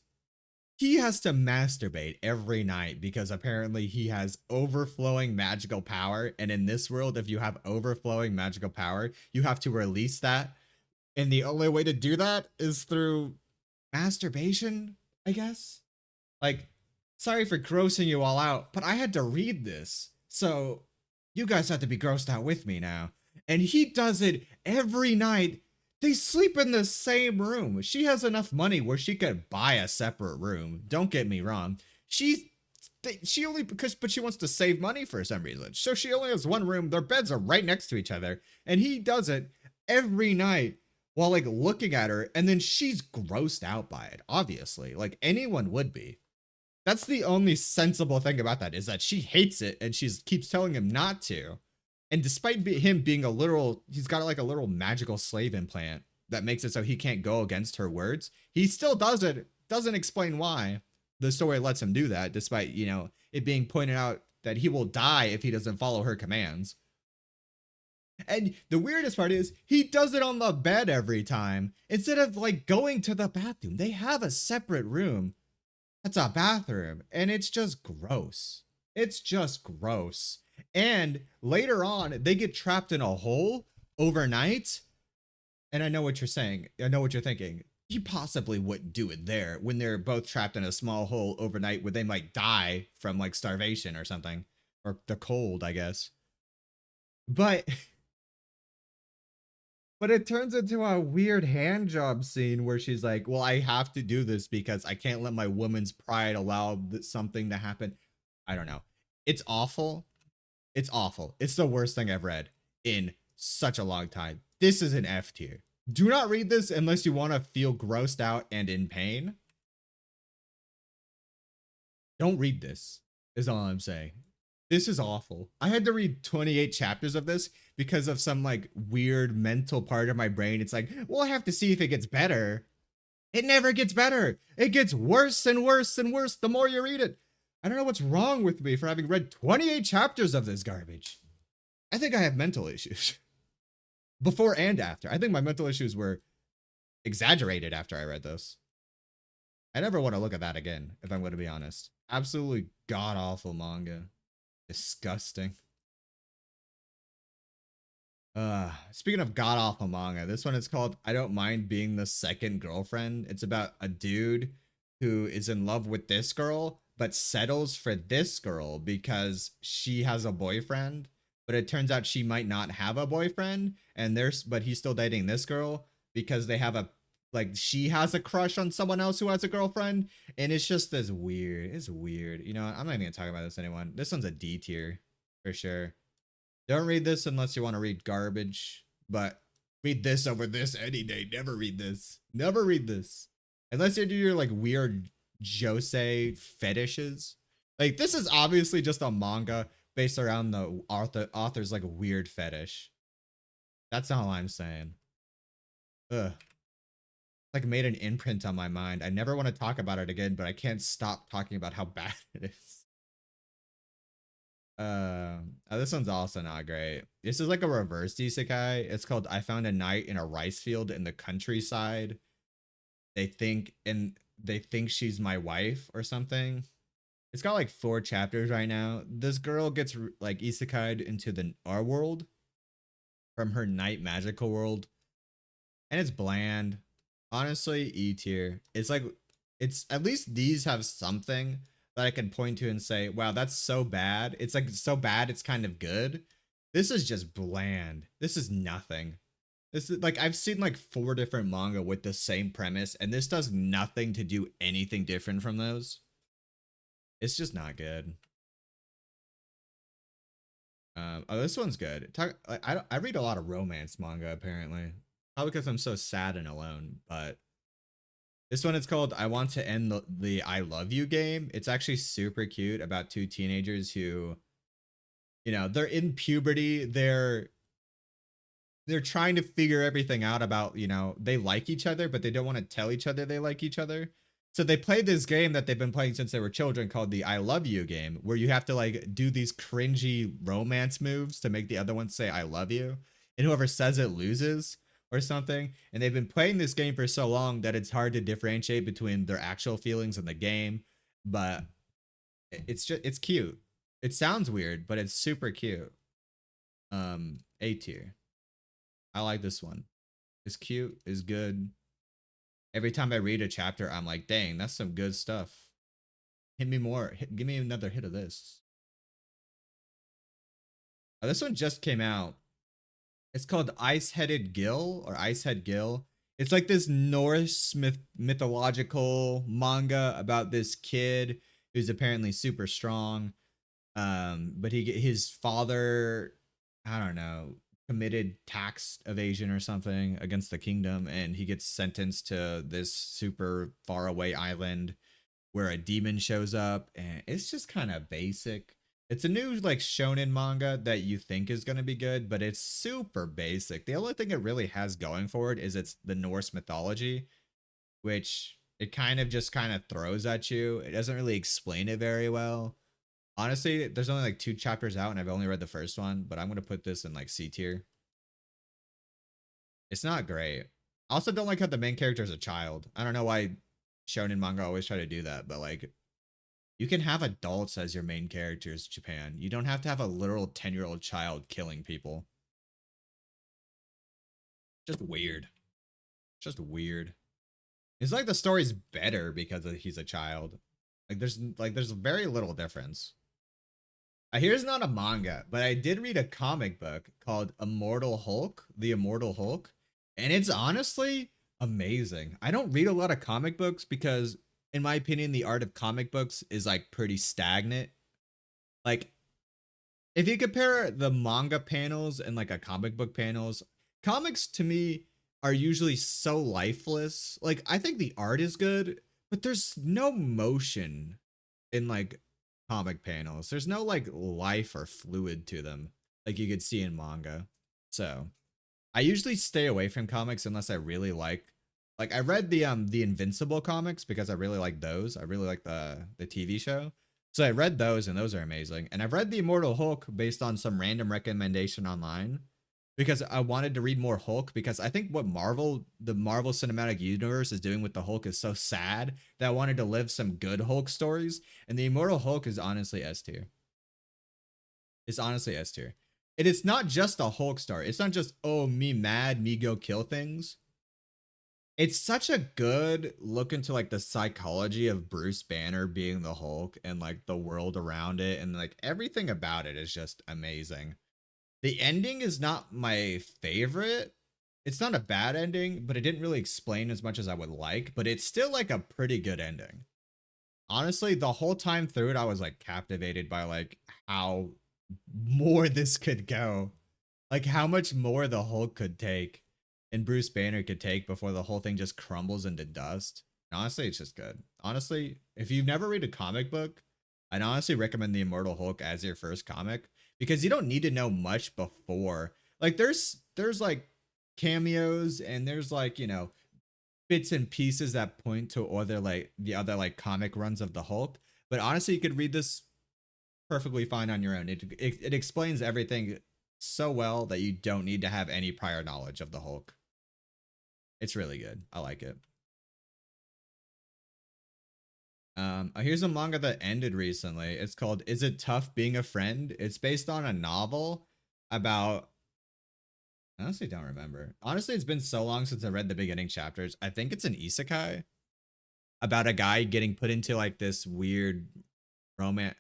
He has to masturbate every night because apparently he has overflowing magical power. And in this world, if you have overflowing magical power, you have to release that. And the only way to do that is through masturbation, I guess. Like, sorry for grossing you all out, but I had to read this. So you guys have to be grossed out with me now. And he does it every night. They sleep in the same room. She has enough money where she could buy a separate room. Don't get me wrong. She wants to save money for some reason. So she only has one room. Their beds are right next to each other. And he does it every night while like looking at her. And then she's grossed out by it, obviously. Like anyone would be. That's the only sensible thing about that, is that she hates it and she keeps telling him not to. And despite him being he's got like a little magical slave implant that makes it so he can't go against her words. He still does it. Doesn't explain why. The story lets him do that, despite, it being pointed out that he will die if he doesn't follow her commands. And the weirdest part is he does it on the bed every time. Instead of like going to the bathroom, they have a separate room. That's a bathroom. And it's just gross. It's just gross. And later on, they get trapped in a hole overnight. And I know what you're saying. I know what you're thinking. you possibly wouldn't do it there when they're both trapped in a small hole overnight where they might die from like starvation or something, or the cold, I guess. But but it turns into a weird hand job scene where she's like, "Well, I have to do this because I can't let my woman's pride allow something to happen." I don't know. It's awful. It's awful. It's the worst thing I've read in such a long time. This is an F tier. Do not read this unless you want to feel grossed out and in pain. Don't read this, is all I'm saying. This is awful. I had to read 28 chapters of this because of some like weird mental part of my brain. It's like, well, I have to see if it gets better. It never gets better. It gets worse and worse and worse the more you read it. I don't know what's wrong with me for having read 28 chapters of this garbage. I think I have mental issues before and after. I think my mental issues were exaggerated after I read this. I never want to look at that again, if I'm going to be honest. Absolutely god awful manga. Disgusting. Speaking of god awful manga, this one is called I Don't Mind Being the Second Girlfriend. It's about a dude who is in love with this girl, but settles for this girl because she has a boyfriend. But it turns out she might not have a boyfriend, but he's still dating this girl because they have a like she has a crush on someone else who has a girlfriend, and it's just this weird. It's weird. You know, I'm not even gonna talk about this to anyone. This one's a D tier for sure. Don't read this unless you want to read garbage, but read this over this any day. Never read this. Never read this. Unless you do your like weird josei fetishes. Like this is obviously just a manga based around the author's like weird fetish. That's all I'm saying. Ugh. Like made an imprint on my mind. I never want to talk about it again, but I can't stop talking about how bad it is. This one's also not great. This is like a reverse isekai. It's called I Found a Knight in a Rice Field in the Countryside. They think she's my wife or something. It's got like 4 chapters right now. This girl gets like isekai'd into our world from her night magical world, and it's bland. Honestly, E tier. It's like it's at least these have something that I can point to and say, wow, that's so bad. It's like so bad it's kind of good. This is just bland. This is nothing. This is like I've seen like 4 different manga with the same premise, and this does nothing to do anything different from those. It's just not good. Oh, this one's good. I read a lot of romance manga apparently, probably because I'm so sad and alone. But this one is called I Want to End the I Love You game. It's actually super cute about 2 teenagers who, you know, they're in puberty. They're trying to figure everything out about, you know, they like each other, but they don't want to tell each other they like each other. So they play this game that they've been playing since they were children called the I Love You game, where you have to like do these cringy romance moves to make the other one say I love you. And whoever says it loses or something. And they've been playing this game for so long that it's hard to differentiate between their actual feelings and the game. But it's cute. It sounds weird, but it's super cute. A tier. I like this one. It's cute, it's good. Every time I read a chapter, I'm like, dang, that's some good stuff. Hit me more. Give me another hit of this. Oh, this one just came out. It's called Ice-Headed Gill or Icehead Gill. It's like this Norse mythological manga about this kid who's apparently super strong. But his father, I don't know, committed tax evasion or something against the kingdom, and he gets sentenced to this super far away island where a demon shows up, and it's just kind of basic. It's a new like shonen manga that you think is going to be good, but it's super basic. The only thing it really has going for it is it's the Norse mythology, which it kind of throws at you. It doesn't really explain it very well. Honestly, there's only like 2 chapters out and I've only read the first one, but I'm going to put this in like C tier. It's not great. I also don't like how the main character is a child. I don't know why shonen manga always try to do that, but like you can have adults as your main characters, Japan. You don't have to have a literal 10-year-old child killing people. Just weird. Just weird. It's like the story's better because he's a child. There's very little difference. Here's not a manga, but I did read a comic book called Immortal Hulk, The Immortal Hulk, and it's honestly amazing. I don't read a lot of comic books because, in my opinion, the art of comic books is like pretty stagnant. Like, if you compare the manga panels and like a comic book panels, comics to me are usually so lifeless. Like, I think the art is good, but there's no motion in like comic panels. There's no like life or fluid to them like you could see in manga. So I usually stay away from comics unless I really like I read the Invincible comics because I really like those. I really like the TV show. So I read those and those are amazing. And I've read the Immortal Hulk based on some random recommendation online because I wanted to read more Hulk because I think what the Marvel Cinematic Universe is doing with the Hulk is so sad that I wanted to live some good Hulk stories. And the Immortal Hulk is honestly S tier. It's honestly S tier. And it's not just a Hulk story. It's not just, oh, me mad, me go kill things. It's such a good look into like the psychology of Bruce Banner being the Hulk and like the world around it and like everything about it is just amazing. The ending is not my favorite. It's not a bad ending, but it didn't really explain as much as I would like, but it's still like a pretty good ending. Honestly, the whole time through it I was like captivated by like how more this could go. Like how much more the Hulk could take and Bruce Banner could take before the whole thing just crumbles into dust. And honestly, it's just good. Honestly, if you've never read a comic book, I'd honestly recommend the Immortal Hulk as your first comic because you don't need to know much before. Like there's like cameos and there's like, you know, bits and pieces that point to other like the other like comic runs of the Hulk. But honestly, you could read this perfectly fine on your own. It explains everything so well that you don't need to have any prior knowledge of the Hulk. It's really good. I like it. Here's a manga that ended recently. It's called "Is It Tough Being a Friend?" It's based on a novel about. I honestly don't remember. Honestly, it's been so long since I read the beginning chapters. I think it's an isekai about a guy getting put into like this weird romance.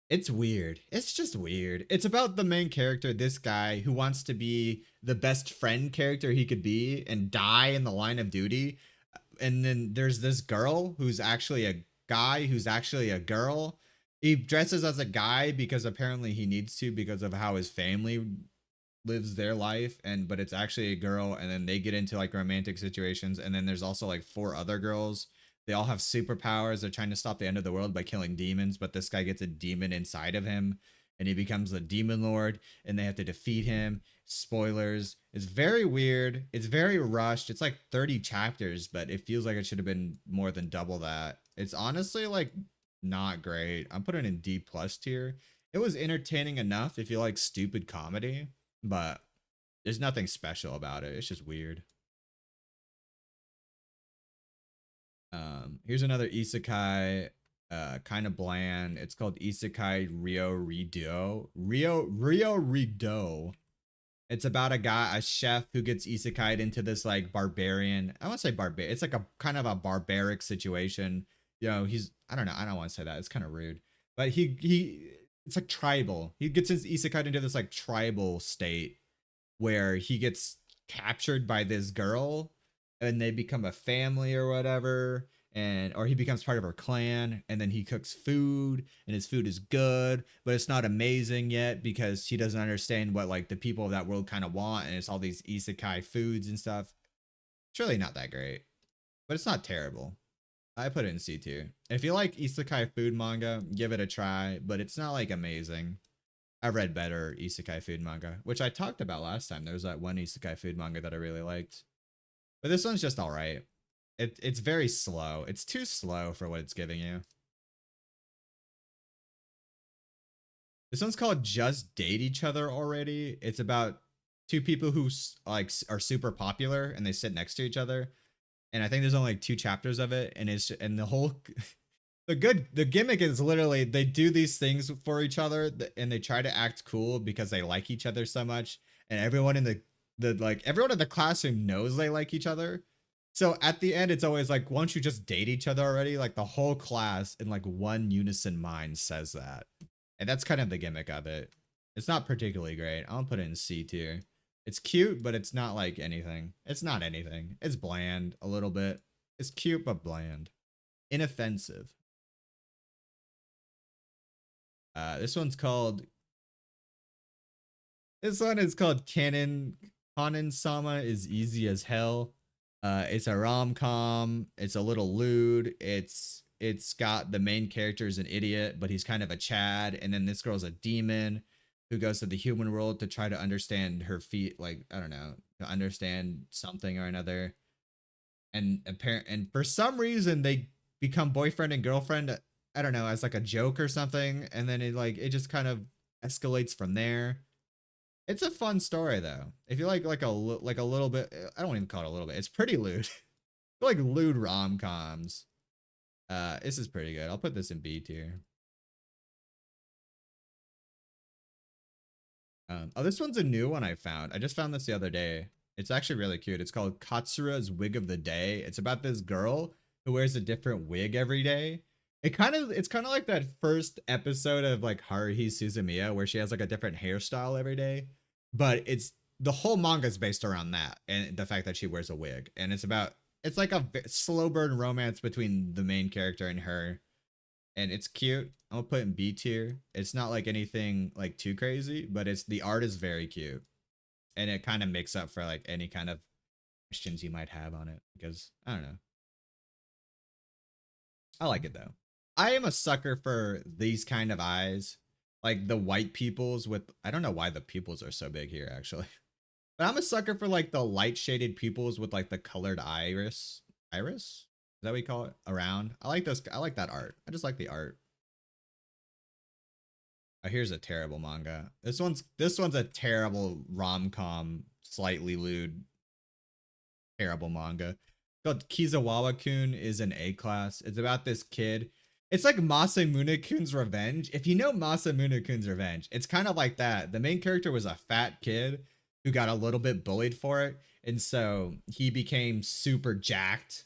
It's weird. It's just weird. It's about the main character, this guy who wants to be the best friend character he could be and die in the line of duty. And then there's this girl who's actually a guy who's actually a girl. He dresses as a guy because apparently he needs to because of how his family lives their life, and but it's actually a girl, and then they get into like romantic situations, and then there's also like four other girls. They all have superpowers. They're trying to stop the end of the world by killing demons, but this guy gets a demon inside of him and he becomes the demon lord and they have to defeat him. Spoilers. It's very weird. It's very rushed. It's like 30 chapters, but it feels like it should have been more than double that. It's honestly like not great. I'm putting it in D plus tier. It was entertaining enough if you like stupid comedy, but there's nothing special about it. It's just weird. Here's another isekai, kind of bland. It's called Isekai Rio Rido. It's about a guy, a chef who gets isekai'd into this like barbarian. I won't say barbarian. It's like a kind of a barbaric situation. You know, he's I don't know. I don't want to say that. It's kind of rude. But he it's like tribal. He gets his isekai into this like tribal state where he gets captured by this girl and they become a family or whatever, and or he becomes part of her clan, and then he cooks food and his food is good but it's not amazing yet because he doesn't understand what like the people of that world kind of want, and it's all these isekai foods and stuff. It's really not that great, but it's not terrible. I put it in C tier. If you like isekai food manga, give it a try, but it's not like amazing. I've read better isekai food manga, which I talked about last time. There was that one isekai food manga that I really liked. But this one's just all right. It's very slow. It's too slow for what it's giving you. This one's called Just Date Each Other Already. It's about two people who like are super popular and they sit next to each other. And I think there's only like two chapters of it, and and the whole the gimmick is literally they do these things for each other and they try to act cool because they like each other so much, and everyone in the like everyone in the classroom knows they like each other, So at the end, it's always like, won't you just date each other already? Like the whole class in like one unison mind says that. And that's kind of the gimmick of it. It's not particularly great. I'll put it in C tier. It's cute, but it's not like anything. It's not anything. It's bland a little bit. It's cute, but bland. Inoffensive. This one's called. This one is called Kanen Sama is easy as hell. It's a rom com. It's a little lewd. It's got the main character is an idiot, but he's kind of a Chad, and then this girl's a demon who goes to the human world to try to understand her feet. Like I don't know, to understand something or another. And for some reason they become boyfriend and girlfriend. I don't know, as like a joke or something, and then it just kind of escalates from there. It's a fun story though. If you like a little bit, I don't even call it a little bit. It's pretty lewd. Like lewd rom coms. This is pretty good. I'll put this in B tier. Oh, this one's a new one I found. I just found this the other day. It's actually really cute. It's called Katsura's Wig of the Day. It's about this girl who wears a different wig every day. It's kind of like that first episode of like Haruhi Suzumiya where she has like a different hairstyle every day. But it's the whole manga is based around that and the fact that she wears a wig. And it's like a slow burn romance between the main character and her, and it's cute. I'm gonna put it in B tier. It's not like anything like too crazy, but it's the art is very cute, and it kind of makes up for like any kind of questions you might have on it because I don't know. I like it though. I am a sucker for these kind of eyes, like the white pupils with. I don't know why the pupils are so big here actually, but I'm a sucker for like the light shaded pupils with like the colored iris. Iris? Is that what we call it? Around. I like those. I like that art. I just like the art. Oh, here's a terrible manga. This one's a terrible rom com, slightly lewd, terrible manga. It's called Kizawawa-kun is an A class. It's about this kid. It's like Masamune-kun's Revenge. If you know Masamune-kun's Revenge, it's kind of like that. The main character was a fat kid who got a little bit bullied for it, and so he became super jacked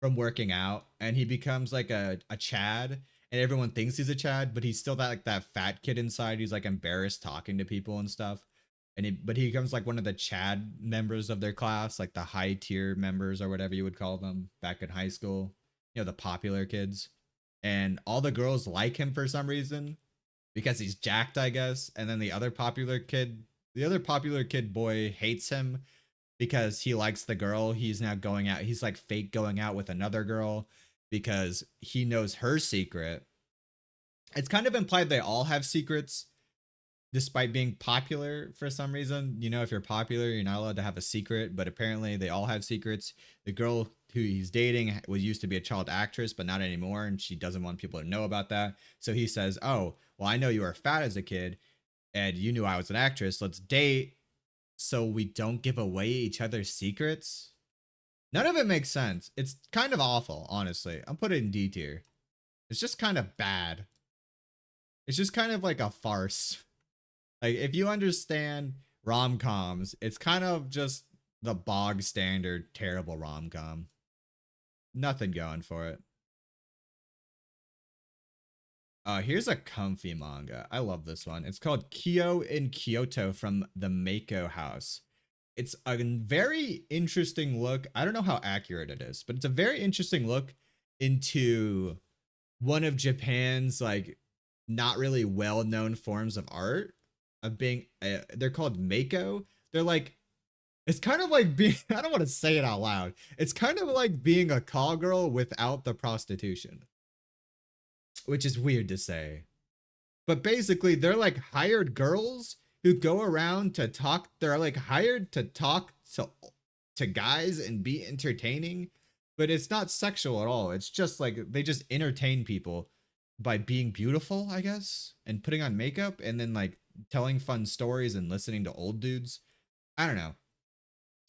from working out, and he becomes like a Chad, and everyone thinks he's a Chad, but he's still that like that fat kid inside who's like embarrassed talking to people and stuff. But he becomes like one of the Chad members of their class, like the high tier members or whatever you would call them back in high school. You know, the popular kids. And all the girls like him for some reason because he's jacked, I guess. And then the other popular kid boy hates him because he likes the girl. He's now going out. He's like fake going out with another girl because he knows her secret. It's kind of implied they all have secrets despite being popular for some reason. You know, if you're popular, you're not allowed to have a secret, but apparently they all have secrets. The girl who he's dating was used to be a child actress, but not anymore, and she doesn't want people to know about that. So he says, "Oh, well, I know you were fat as a kid, and you knew I was an actress. Let's date so we don't give away each other's secrets." None of it makes sense. It's kind of awful, honestly. I'm putting it in D tier. It's just kind of bad. It's just kind of like a farce. Like if you understand rom-coms, it's kind of just the bog standard terrible rom-com. Nothing going for it. Here's a comfy manga. I love this one. It's called Kyo in Kyoto from the Mako House. It's a very interesting look. I don't know how accurate it is, but it's a very interesting look into one of Japan's like not really well-known forms of art of being they're called Mako. They're like it's kind of like being I don't want to say it out loud. It's kind of like being a call girl without the prostitution, which is weird to say. But basically they're like hired girls who go around to talk. They're like hired to talk to guys and be entertaining, but it's not sexual at all. It's just like they just entertain people by being beautiful, I guess, and putting on makeup and then like telling fun stories and listening to old dudes. I don't know.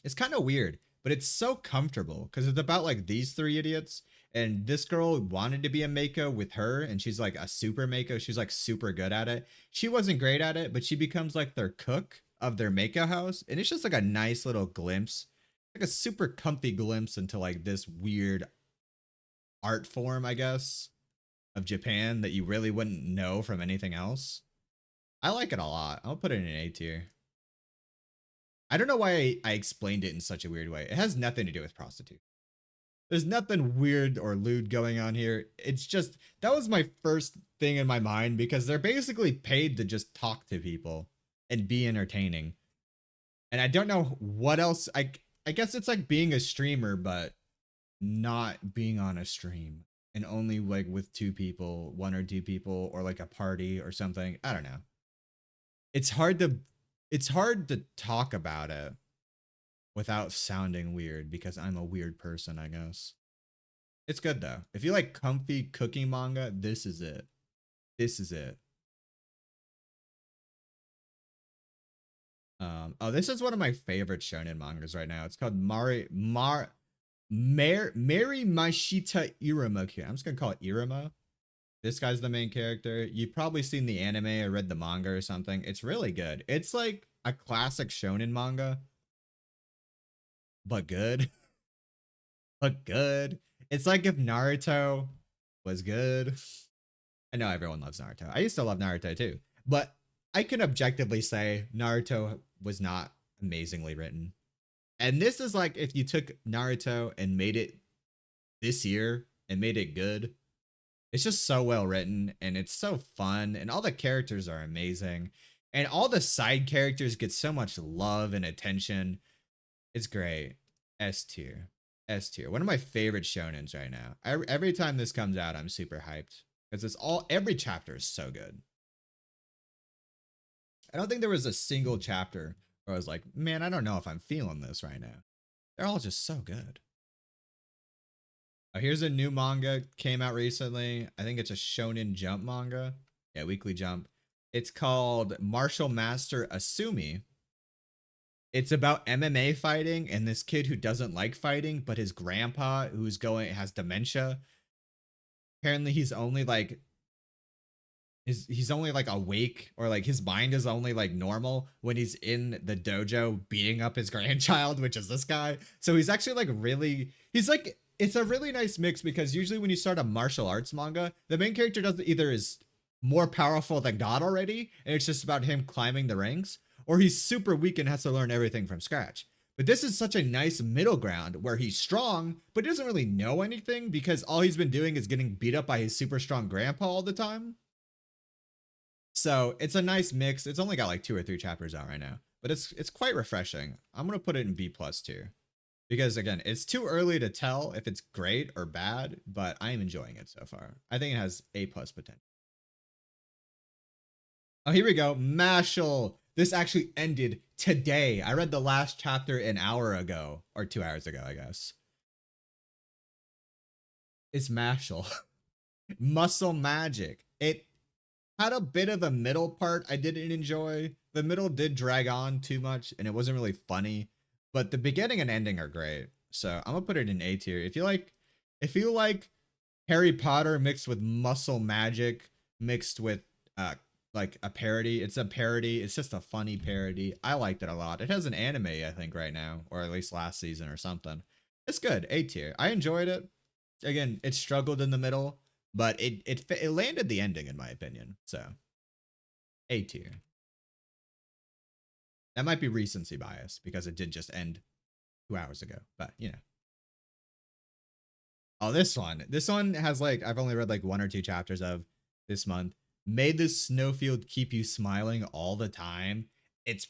It's kind of weird, but it's so comfortable because it's about like these three idiots. And this girl wanted to be a Mako with her, and she's like a super Mako. She's like super good at it. She wasn't great at it, but she becomes like their cook of their Mako house. And it's just like a nice little glimpse like a super comfy glimpse into like this weird art form, I guess, of Japan that you really wouldn't know from anything else. I like it a lot. I'll put it in an A tier. I don't know why I explained it in such a weird way. It has nothing to do with prostitute. There's nothing weird or lewd going on here. It's just that was my first thing in my mind because they're basically paid to just talk to people and be entertaining. And I don't know what else. I guess it's like being a streamer, but not being on a stream and only like with two people, one or two people, or like a party or something. I don't know. It's hard to it's hard to talk about it without sounding weird because I'm a weird person, I guess. It's good though. If you like comfy cooking manga, this is it. This is it. Oh, this is one of my favorite shonen mangas right now. It's called Mary Mashita Iruma. I'm just gonna call it Iruma. This guy's the main character. You've probably seen the anime or read the manga or something. It's really good. It's like a classic shonen manga, but good. But good. It's like if Naruto was good. I know everyone loves Naruto. I used to love Naruto too. But I can objectively say Naruto was not amazingly written. And this is like if you took Naruto and made it this year and made it good. It's just so well written and it's so fun and all the characters are amazing and all the side characters get so much love and attention. It's great. S tier. S tier. One of my favorite shonens right now. Every time this comes out, I'm super hyped because every chapter is so good. I don't think there was a single chapter where I was like, man, I don't know if I'm feeling this right now. They're all just so good. Here's a new manga came out recently. I think it's a Shonen Jump manga. Yeah, Weekly Jump. It's called Martial Master Asumi. It's about MMA fighting and this kid who doesn't like fighting, but his grandpa has dementia. Apparently he's only like he's only like awake or like his mind is only like normal when he's in the dojo beating up his grandchild, which is this guy. So he's actually like he's like it's a really nice mix because usually when you start a martial arts manga, the main character doesn't either is more powerful than God already, and it's just about him climbing the ranks, or he's super weak and has to learn everything from scratch. But this is such a nice middle ground where he's strong, but he doesn't really know anything because all he's been doing is getting beat up by his super strong grandpa all the time. So it's a nice mix. It's only got like 2 or 3 chapters out right now, but it's quite refreshing. I'm gonna put it in B plus tier because again, it's too early to tell if it's great or bad, but I am enjoying it so far. I think it has A plus potential. Oh, here we go. Mashal. This actually ended today. I read the last chapter an hour ago or 2 hours ago, I guess. It's Mashal. Muscle Magic. It had a bit of a middle part I didn't enjoy. The middle did drag on too much and it wasn't really funny, but the beginning and ending are great. So I'm gonna put it in A tier. If you like Harry Potter mixed with muscle magic mixed with like a parody, it's a parody. It's just a funny parody. I liked it a lot. It has an anime, I think, right now, or at least last season or something. It's good. A tier. I enjoyed it. Again, it struggled in the middle, but it landed the ending in my opinion. So A tier. That might be recency bias because it did just end 2 hours ago, but you know. Oh, this one has like I've only read like 1 or 2 chapters of this month. May this snowfield keep you smiling all the time. It's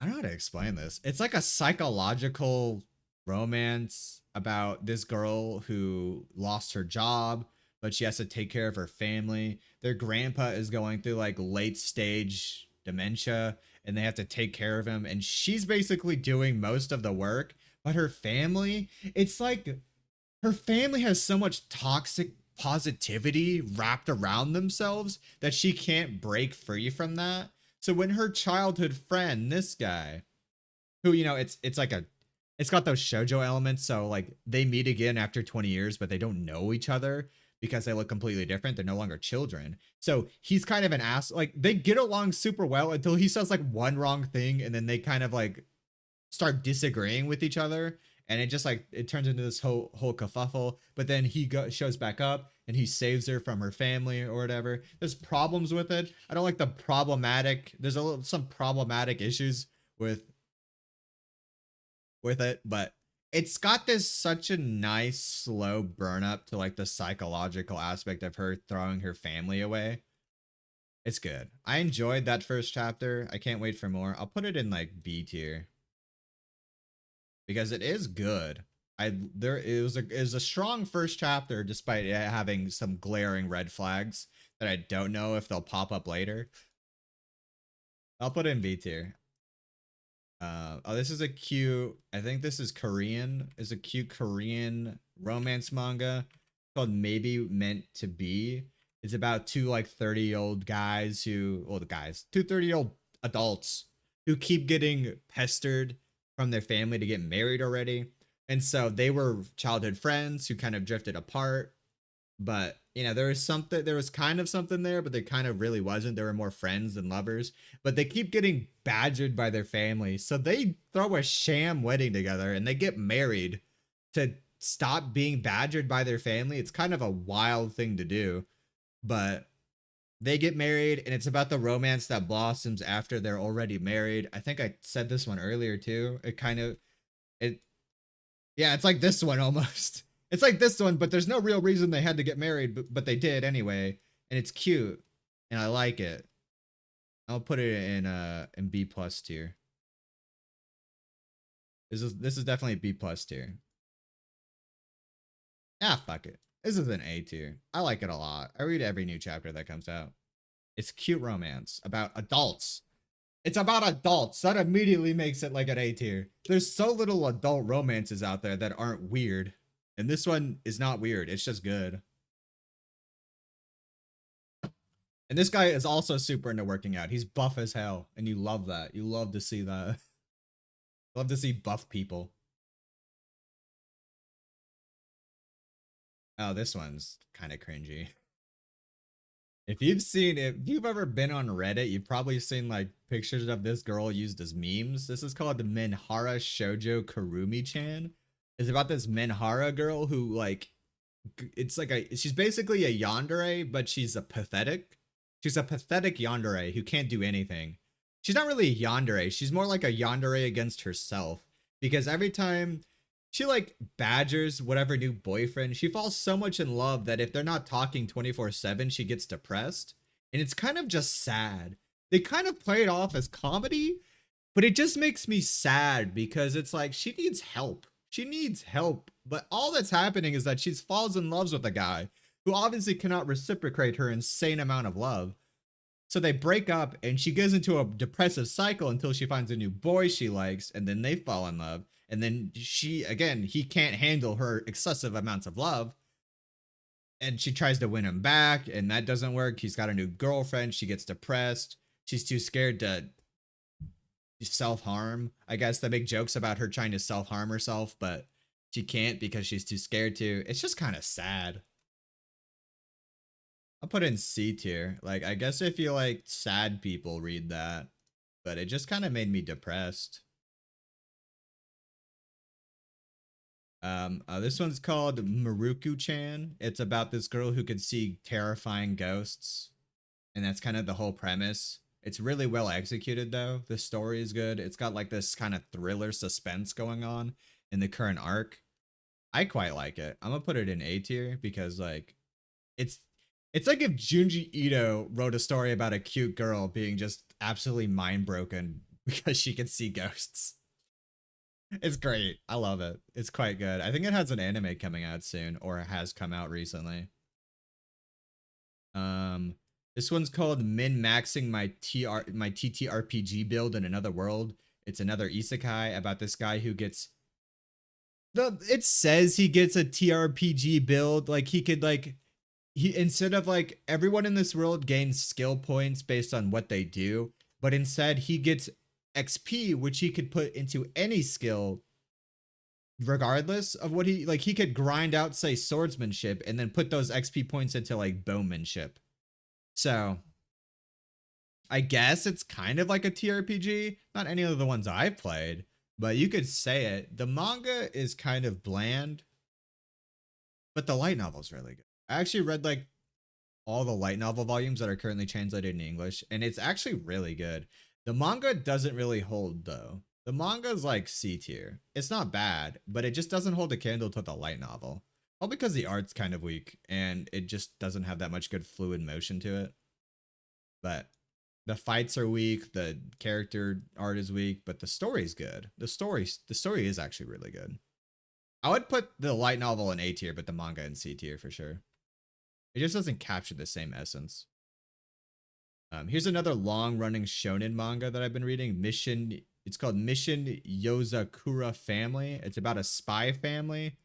I don't know how to explain this. It's like a psychological romance about this girl who lost her job, but she has to take care of her family. Their grandpa is going through like late stage dementia and they have to take care of him. And she's basically doing most of the work, but her family, it's like her family has so much toxic positivity wrapped around themselves that she can't break free from that. So when her childhood friend, this guy, who it's like it's got those shojo elements, so like they meet again after 20 years, but they don't know each other because they look completely different. They're no longer children. So he's kind of an ass. Like they get along super well until he says like one wrong thing, and then they kind of like start disagreeing with each other, and it just like it turns into this whole kerfuffle. But then shows back up and he saves her from her family or whatever. There's problems with it. I don't like the problematic. There's some problematic issues with it, but it's got this such a nice slow burn up to like the psychological aspect of her throwing her family away. It's good. I enjoyed that first chapter. I can't wait for more. I'll put it in like B tier because it is good. It was a strong first chapter despite it having some glaring red flags that I don't know if they'll pop up later. I'll put it in B tier. Oh, this is a cute. I think this is Korean. Is a cute Korean romance manga called Maybe Meant to Be. It's about two like 30-year-old guys who, well, the guys, two 30-year-old adults who keep getting pestered from their family to get married already. And so they were childhood friends who kind of drifted apart. But, you know, there was kind of something there, but there kind of really wasn't. They were more friends than lovers. But they keep getting badgered by their family. So they throw a sham wedding together and they get married to stop being badgered by their family. It's kind of a wild thing to do. But they get married and it's about the romance that blossoms after they're already married. I think I said this one earlier too. It yeah, it's like this one almost. It's like this one, but there's no real reason they had to get married, but they did anyway, and it's cute, and I like it. I'll put it in B plus tier. This is definitely B plus tier. Ah, fuck it. This is an A tier. I like it a lot. I read every new chapter that comes out. It's cute romance about adults. It's about adults. That immediately makes it like an A tier. There's so little adult romances out there that aren't weird. And this one is not weird. It's just good. And this guy is also super into working out. He's buff as hell. And you love that. You love to see that. Love to see buff people. Oh, this one's kind of cringy. If you've ever been on Reddit, you've probably seen like pictures of this girl used as memes. This is called the Minhara Shoujo Kurumi-chan. It's about this Minhara girl who like it's like she's basically a yandere, but she's a pathetic. She's a pathetic yandere who can't do anything. She's not really a yandere. She's more like a yandere against herself because every time she like badgers whatever new boyfriend, she falls so much in love that if they're not talking 24/7, she gets depressed. And it's kind of just sad. They kind of play it off as comedy, but it just makes me sad because it's like she needs help. She needs help. But all that's happening is that she falls in love with a guy who obviously cannot reciprocate her insane amount of love. So they break up and she goes into a depressive cycle until she finds a new boy she likes and then they fall in love. And then he can't handle her excessive amounts of love. And she tries to win him back and that doesn't work. He's got a new girlfriend. She gets depressed. She's too scared to self-harm. I guess they make jokes about her trying to self-harm herself, but she can't because she's too scared to. It's just kind of sad. I'll put in C tier. Like, I guess if you like sad people read that, but it just kind of made me depressed. This one's called Maruku-chan. It's about this girl who could see terrifying ghosts, and that's kind of the whole premise. It's really well executed though. The story is good. It's got like this kind of thriller suspense going on in the current arc. I quite like it. I'm gonna put it in A tier because like it's it's like if Junji Ito wrote a story about a cute girl being just absolutely mind broken because she can see ghosts. It's great. I love it. It's quite good. I think it has an anime coming out soon or has come out recently. Um this one's called Min Maxing my TTRPG build in another world. It's another isekai about this guy who gets it says he gets a TRPG build like he could like he instead of like everyone in this world gains skill points based on what they do, but instead he gets XP which he could put into any skill regardless of what he could grind out say swordsmanship and then put those XP points into like bowmanship. So I guess it's kind of like a TRPG, not any of the ones I've played, But you could say it. The manga is kind of bland, but the light novel is really good. I actually read like all the light novel volumes that are currently translated in English, and it's actually really good. The manga doesn't really hold though. The manga is like C tier. It's not bad, but it just doesn't hold a candle to the light novel. All because the art's kind of weak and it just doesn't have that much good fluid motion to it. But the fights are weak, the character art is weak, but the story's good. The story is actually really good. I would put the light novel in A tier, but the manga in C tier for sure. It just doesn't capture the same essence. Here's another long-running shonen manga that I've been reading. It's called Mission Yozakura Family. It's about a spy family.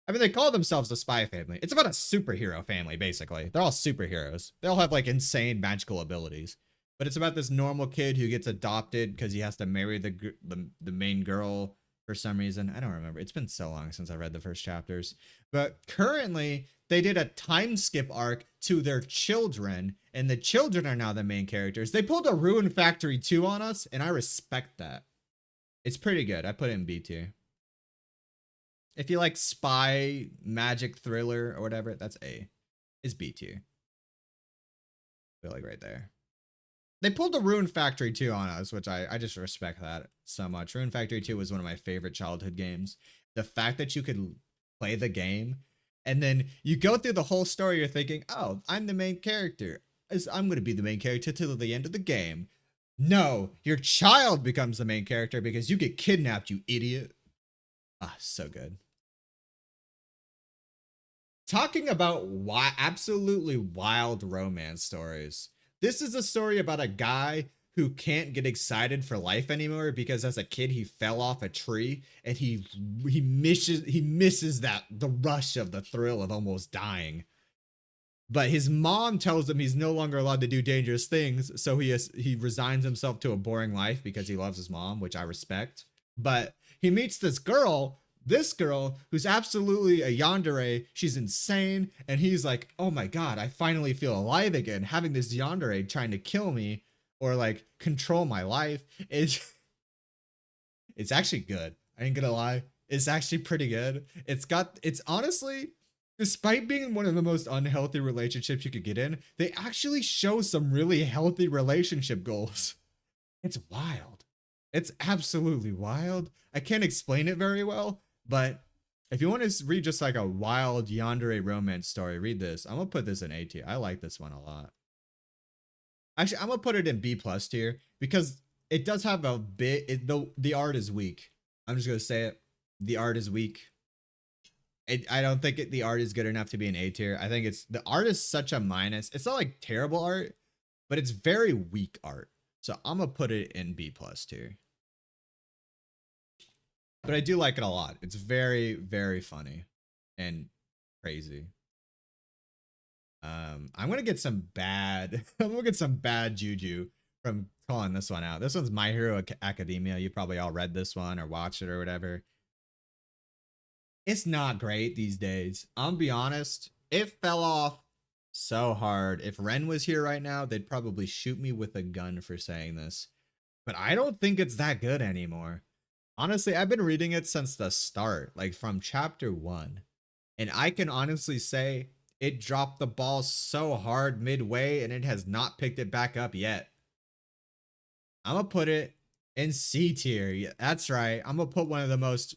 I mean, they call themselves a spy family. It's about a superhero family, basically. They're all superheroes. They all have like insane magical abilities. But it's about this normal kid who gets adopted because he has to marry the main girl for some reason. I don't remember. It's been so long since I read the first chapters. But currently, they did a time skip arc to their children, and the children are now the main characters. They pulled a Ruin Factory 2 on us, and I respect that. It's pretty good. I put it in B tier. If you like spy, magic, thriller, or whatever, that's A. It's B tier. I feel like right there. They pulled the Ruin Factory 2 on us, which I just respect that so much. Ruin Factory 2 was one of my favorite childhood games. The fact that you could play the game and then you go through the whole story, you're thinking, oh, I'm the main character. I'm going to be the main character till the end of the game. No, your child becomes the main character because you get kidnapped, you idiot. Ah, so good. Talking about absolutely wild romance stories. This is a story about a guy who can't get excited for life anymore because as a kid he fell off a tree and he misses that the rush of the thrill of almost dying. But his mom tells him he's no longer allowed to do dangerous things, so he resigns himself to a boring life because he loves his mom, which I respect. But he meets this girl who's absolutely a yandere. She's insane, and he's like, "Oh my god, I finally feel alive again. Having this yandere trying to kill me or like control my life is it's actually good. I ain't gonna lie. It's actually pretty good. It's honestly, despite being one of the most unhealthy relationships you could get in, they actually show some really healthy relationship goals. It's wild. It's absolutely wild. I can't explain it very well, but if you want to read just like a wild yandere romance story, read this. I'm gonna put this in A tier. I like this one a lot. Actually, I'm gonna put it in B plus tier because it does have a bit. The art is weak. I'm just gonna say it. The art is weak. I don't think the art is good enough to be an A tier. I think the art is such a minus. It's not like terrible art, but it's very weak art. So I'm gonna put it in B plus tier. But I do like it a lot. It's very, very funny and crazy. I'm gonna get some bad. I'm gonna get some bad juju from calling this one out. This one's My Hero Academia. You probably all read this one or watched it or whatever. It's not great these days. I'll be honest. It fell off so hard. If Ren was here right now, they'd probably shoot me with a gun for saying this. But I don't think it's that good anymore. Honestly, I've been reading it since the start, like from chapter 1. And I can honestly say it dropped the ball so hard midway and it has not picked it back up yet. I'm gonna put it in C tier. Yeah, that's right. I'm gonna put one of the most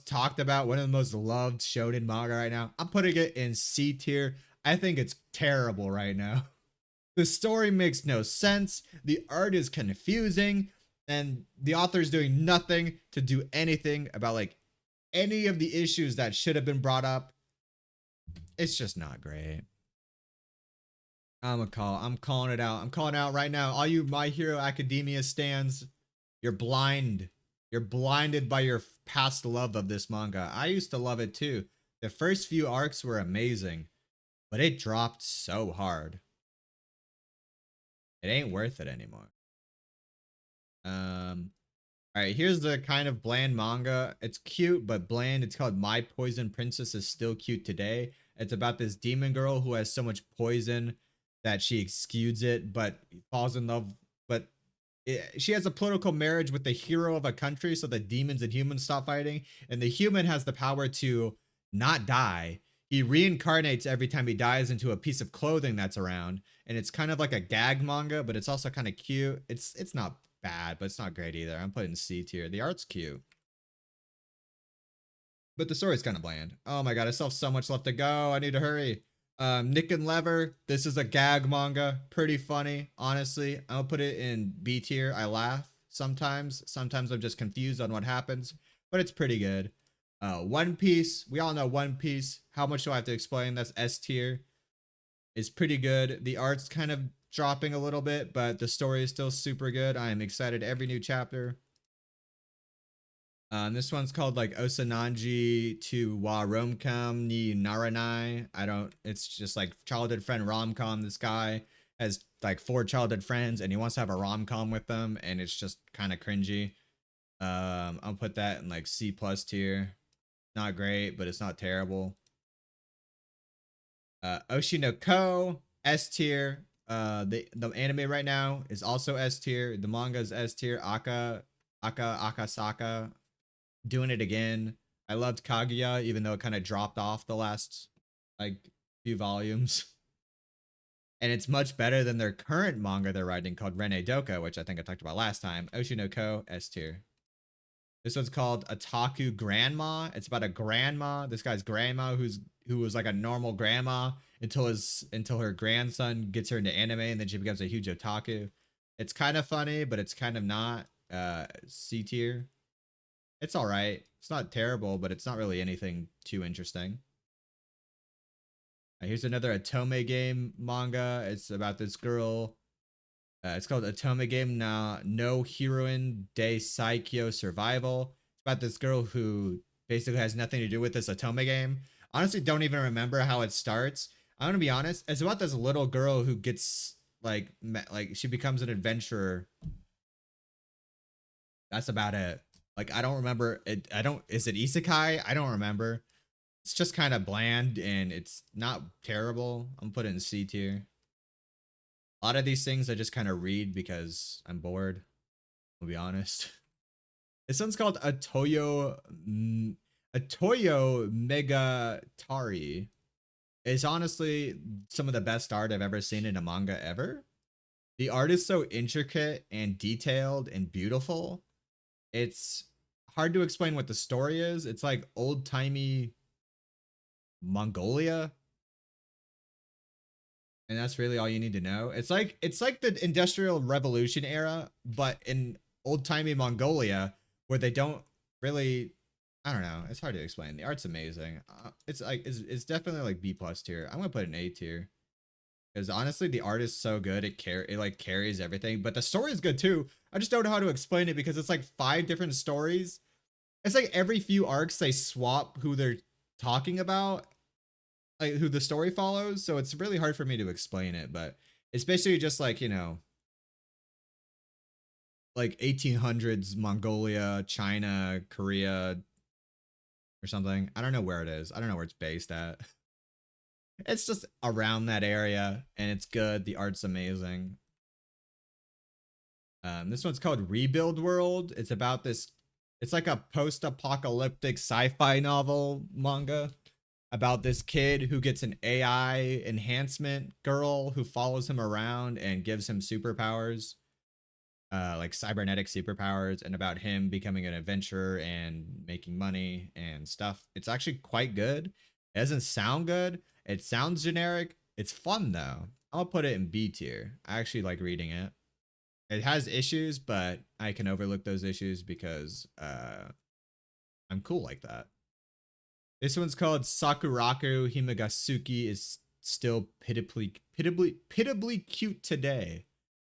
talked about, one of the most loved shonen manga right now. I'm putting it in C tier. I think it's terrible right now. The story makes no sense. The art is confusing, and the author is doing nothing to do anything about like any of the issues that should have been brought up. It's just not great. I'm calling it out. I'm calling it out right now. All you My Hero Academia stands, you're blind. You're blinded by your past love of this manga. I used to love it too. The first few arcs were amazing, but it dropped so hard. It ain't worth it anymore. All right, here's the kind of bland manga. It's cute but bland. It's called My Poison Princess is Still Cute Today. It's about this demon girl who has so much poison that she exudes it, but falls in love. But she has a political marriage with the hero of a country, so the demons and humans stop fighting, and the human has the power to not die. He reincarnates every time he dies into a piece of clothing that's around, and it's kind of like a gag manga, but it's also kind of cute. It's not bad, but it's not great either. I'm putting C tier. The art's cute, but the story's kind of bland. Oh my god, I still have so much left to go. I need to hurry. Nick and Lever. This is a gag manga. Pretty funny, honestly. I'll put it in B tier. I laugh sometimes. Sometimes I'm just confused on what happens, but it's pretty good. One Piece. We all know One Piece. How much do I have to explain? That's S tier. It's pretty good. The art's kind of dropping a little bit, but the story is still super good. I am excited every new chapter. This one's called like Osananji to wa romcom ni naranai. I don't. It's just like childhood friend romcom. This guy has like 4 childhood friends, and he wants to have a romcom with them, and it's just kind of cringy. I'll put that in like C plus tier. Not great, but it's not terrible. Oshinoko S tier. The anime right now is also S tier. The manga is S tier. Akasaka doing it again. I loved Kaguya, even though it kind of dropped off the last like few volumes. And it's much better than their current manga they're writing called Rene Doka, which I think I talked about last time. Oshinoko S tier. This one's called Otaku Grandma. It's about a grandma. This guy's grandma who was like a normal grandma until her grandson gets her into anime, and then she becomes a huge otaku. It's kind of funny, but it's kind of not. C tier. It's all right. It's not terrible, but it's not really anything too interesting. Here's another Otome game manga. It's about this girl. It's called Otome Game no Heroine de Saikyo Survival. It's about this girl who basically has nothing to do with this Otome game. Honestly, don't even remember how it starts. I'm gonna be honest. It's about this little girl who gets like she becomes an adventurer. That's about it. Like I don't remember it. I don't. Is it isekai? I don't remember. It's just kind of bland and it's not terrible. I'm putting in C tier. A lot of these things I just kind of read because I'm bored. I'll be honest. This one's called Atoyo Megatari. It's honestly some of the best art I've ever seen in a manga ever. The art is so intricate and detailed and beautiful. It's hard to explain what the story is. It's like old timey Mongolia, and that's really all you need to know. It's like the Industrial Revolution era, but in old timey Mongolia, where they don't really. I don't know. It's hard to explain. The art's amazing. It's definitely like B plus tier. I'm gonna put an A tier because honestly, the art is so good. It like carries everything, but the story is good too. I just don't know how to explain it because it's like 5 different stories. It's like every few arcs they swap who they're talking about, like who the story follows, so it's really hard for me to explain it, but it's basically just like, like 1800s Mongolia, China, Korea or something. I don't know where it is. I don't know where it's based at. It's just around that area and it's good. The art's amazing. This one's called Rebuild World. It's about this, it's like a post-apocalyptic sci-fi novel manga about this kid who gets an AI enhancement girl who follows him around and gives him superpowers, like cybernetic superpowers, and about him becoming an adventurer and making money and stuff. It's actually quite good. It doesn't sound good. It sounds generic. It's fun though. I'll put it in B tier. I actually like reading it. It has issues, but I can overlook those issues because I'm cool like that. This one's called Sakuraku Himagasuki is still pitiably cute today.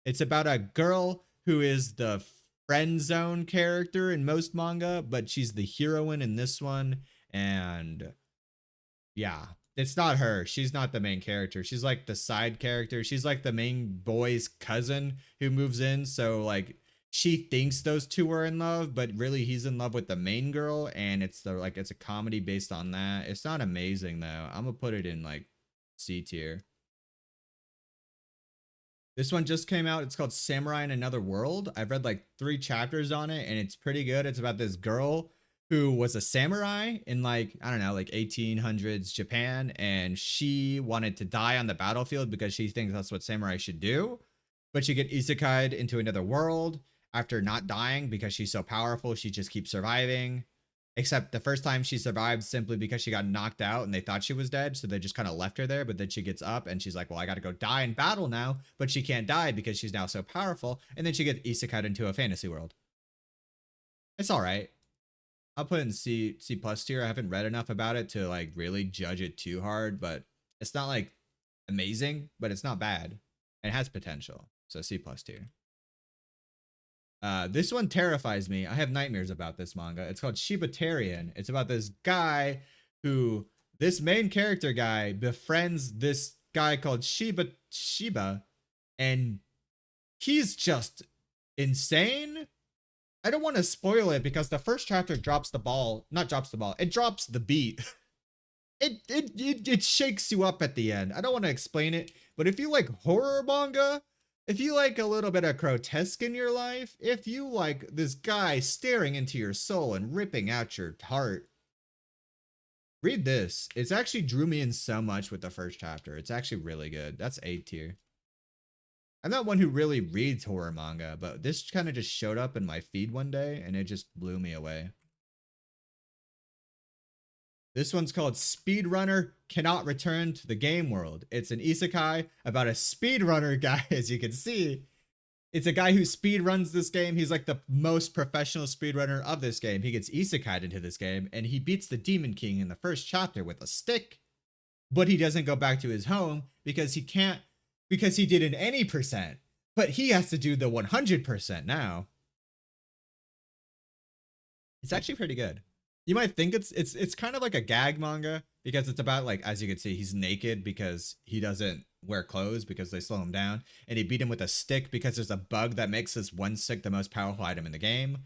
It's about a girl who is the friend zone character in most manga, but she's the heroine in this one. And yeah, it's not her. She's not the main character. She's like the side character. She's like the main boy's cousin who moves in. So like she thinks those two are in love, but really he's in love with the main girl, and it's a comedy based on that. It's not amazing though. I'm gonna put it in like C tier. This one just came out. It's called Samurai in Another World. I've read like 3 chapters on it, and it's pretty good. It's about this girl who was a samurai in like, I don't know, like 1800s Japan, and she wanted to die on the battlefield because she thinks that's what samurai should do. But she get isekai'd into another world after not dying because she's so powerful. She just keeps surviving. Except the first time she survived simply because she got knocked out and they thought she was dead. So they just kind of left her there. But then she gets up and she's like, well, I got to go die in battle now. But she can't die because she's now so powerful. And then she gets isekai into a fantasy world. It's all right. I'll put it in C plus tier. I haven't read enough about it to like really judge it too hard. But it's not like amazing, but it's not bad. And it has potential. So C plus tier. This one terrifies me. I have nightmares about this manga. It's called Shibatarian. It's about this guy who, this main character guy befriends this guy called Shiba, and he's just insane. I don't want to spoil it because the first chapter drops the ball, not drops the ball, it drops the beat. It shakes you up at the end. I don't want to explain it, but if you like horror manga, if you like a little bit of grotesque in your life, if you like this guy staring into your soul and ripping out your heart, read this. It's actually drew me in so much with the first chapter. It's actually really good. That's A tier. I'm not one who really reads horror manga, but this kind of just showed up in my feed one day and it just blew me away. This one's called Speedrunner Cannot Return to the Game World. It's an isekai about a speedrunner guy, as you can see. It's a guy who speedruns this game. He's like the most professional speedrunner of this game. He gets isekai'd into this game, and he beats the Demon King in the first chapter with a stick, but he doesn't go back to his home because he can't, because he did an any percent, but he has to do the 100% now. It's actually pretty good. You might think it's kind of like a gag manga because it's about, like, as you can see, he's naked because he doesn't wear clothes because they slow him down, and he beat him with a stick because there's a bug that makes this one stick the most powerful item in the game.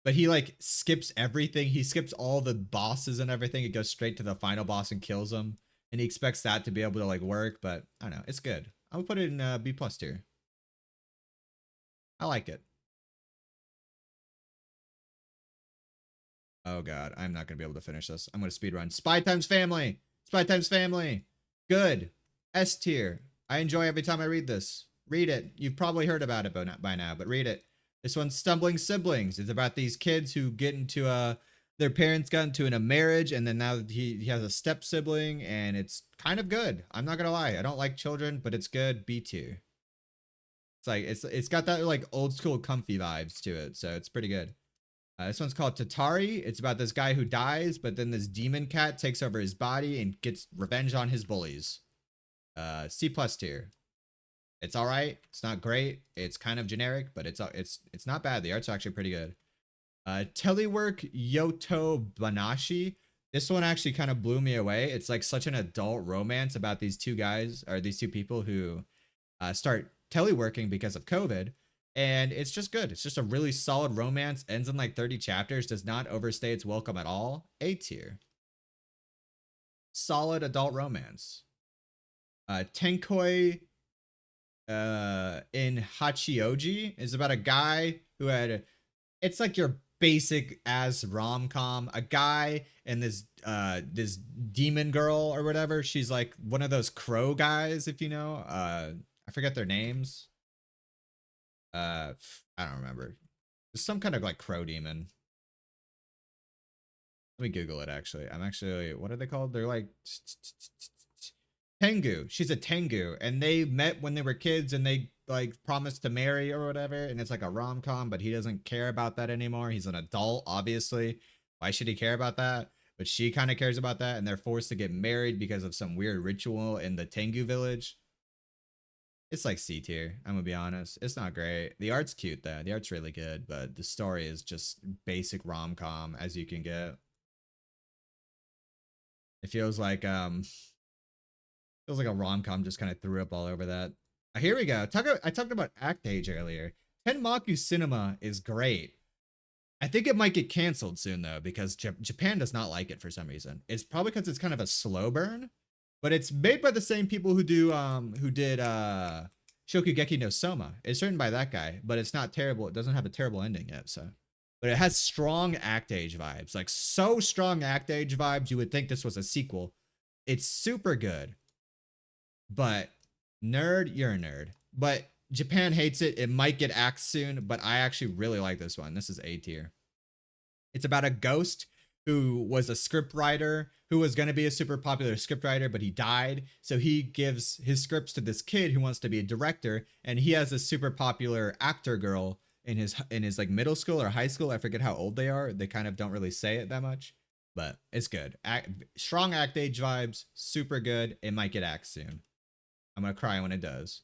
But he like skips everything. He skips all the bosses and everything. He goes straight to the final boss and kills him, and he expects that to be able to like work. But I don't know, it's good. I would put it in B plus tier. I like it. Oh god, I'm not gonna be able to finish this. I'm gonna speedrun. Spy Times Family! Spy Times Family! Good. S tier. I enjoy every time I read this. Read it. You've probably heard about it by now, but read it. This one's Stumbling Siblings. It's about these kids who get into their parents got into a marriage, and then now he has a step sibling, and it's kind of good. I'm not gonna lie. I don't like children, but it's good. B tier. It's like it's got that like old school comfy vibes to it, so it's pretty good. This one's called Tatari. It's about this guy who dies, but then this demon cat takes over his body and gets revenge on his bullies. C plus tier. It's all right. It's not great. It's kind of generic, but it's not bad. The art's actually pretty good. Telework Yoto Banashi. This one actually kind of blew me away. It's like such an adult romance about these two guys, or these two people who start teleworking because of COVID. And it's just good. It's just a really solid romance. Ends in like 30 chapters. Does not overstay its welcome at all. A tier. Solid adult romance. Tenkoi in Hachioji is about a guy who had, it's like your basic ass rom-com. A guy and this demon girl or whatever. She's like one of those crow guys, if you know. I forget their names. I don't remember. There's some kind of like crow demon. Let me Google it actually. I'm actually, what are they called? They're like Tengu. She's a Tengu, and they met when they were kids, and they like promised to marry or whatever, and it's like a rom-com, but he doesn't care about that anymore. He's an adult, obviously. Why should he care about that? But she kind of cares about that, and they're forced to get married because of some weird ritual in the Tengu village. It's like C tier. I'm gonna be honest. It's not great. The art's cute though. The art's really good, but the story is just basic rom-com as you can get. It feels like a rom-com just kind of threw up all over that. Here we go. I talked about Act Age earlier. Tenmaku Cinema is great. I think it might get canceled soon though, because Japan does not like it for some reason. It's probably because it's kind of a slow burn. But it's made by the same people who did Shokugeki no Soma. It's written by that guy, but it's not terrible. It doesn't have a terrible ending yet, so. But it has strong Act Age vibes. Like, so strong Act Age vibes, you would think this was a sequel. It's super good. But, nerd, you're a nerd. But Japan hates it. It might get axed soon, but I actually really like this one. This is A tier. It's about a ghost who was a script writer who was going to be a super popular script writer, but he died. So he gives his scripts to this kid who wants to be a director, and he has a super popular actor girl in his like middle school or high school. I forget how old they are. They kind of don't really say it that much, but it's good. Strong Act Age vibes, super good. It might get axed soon. I'm gonna cry when it does.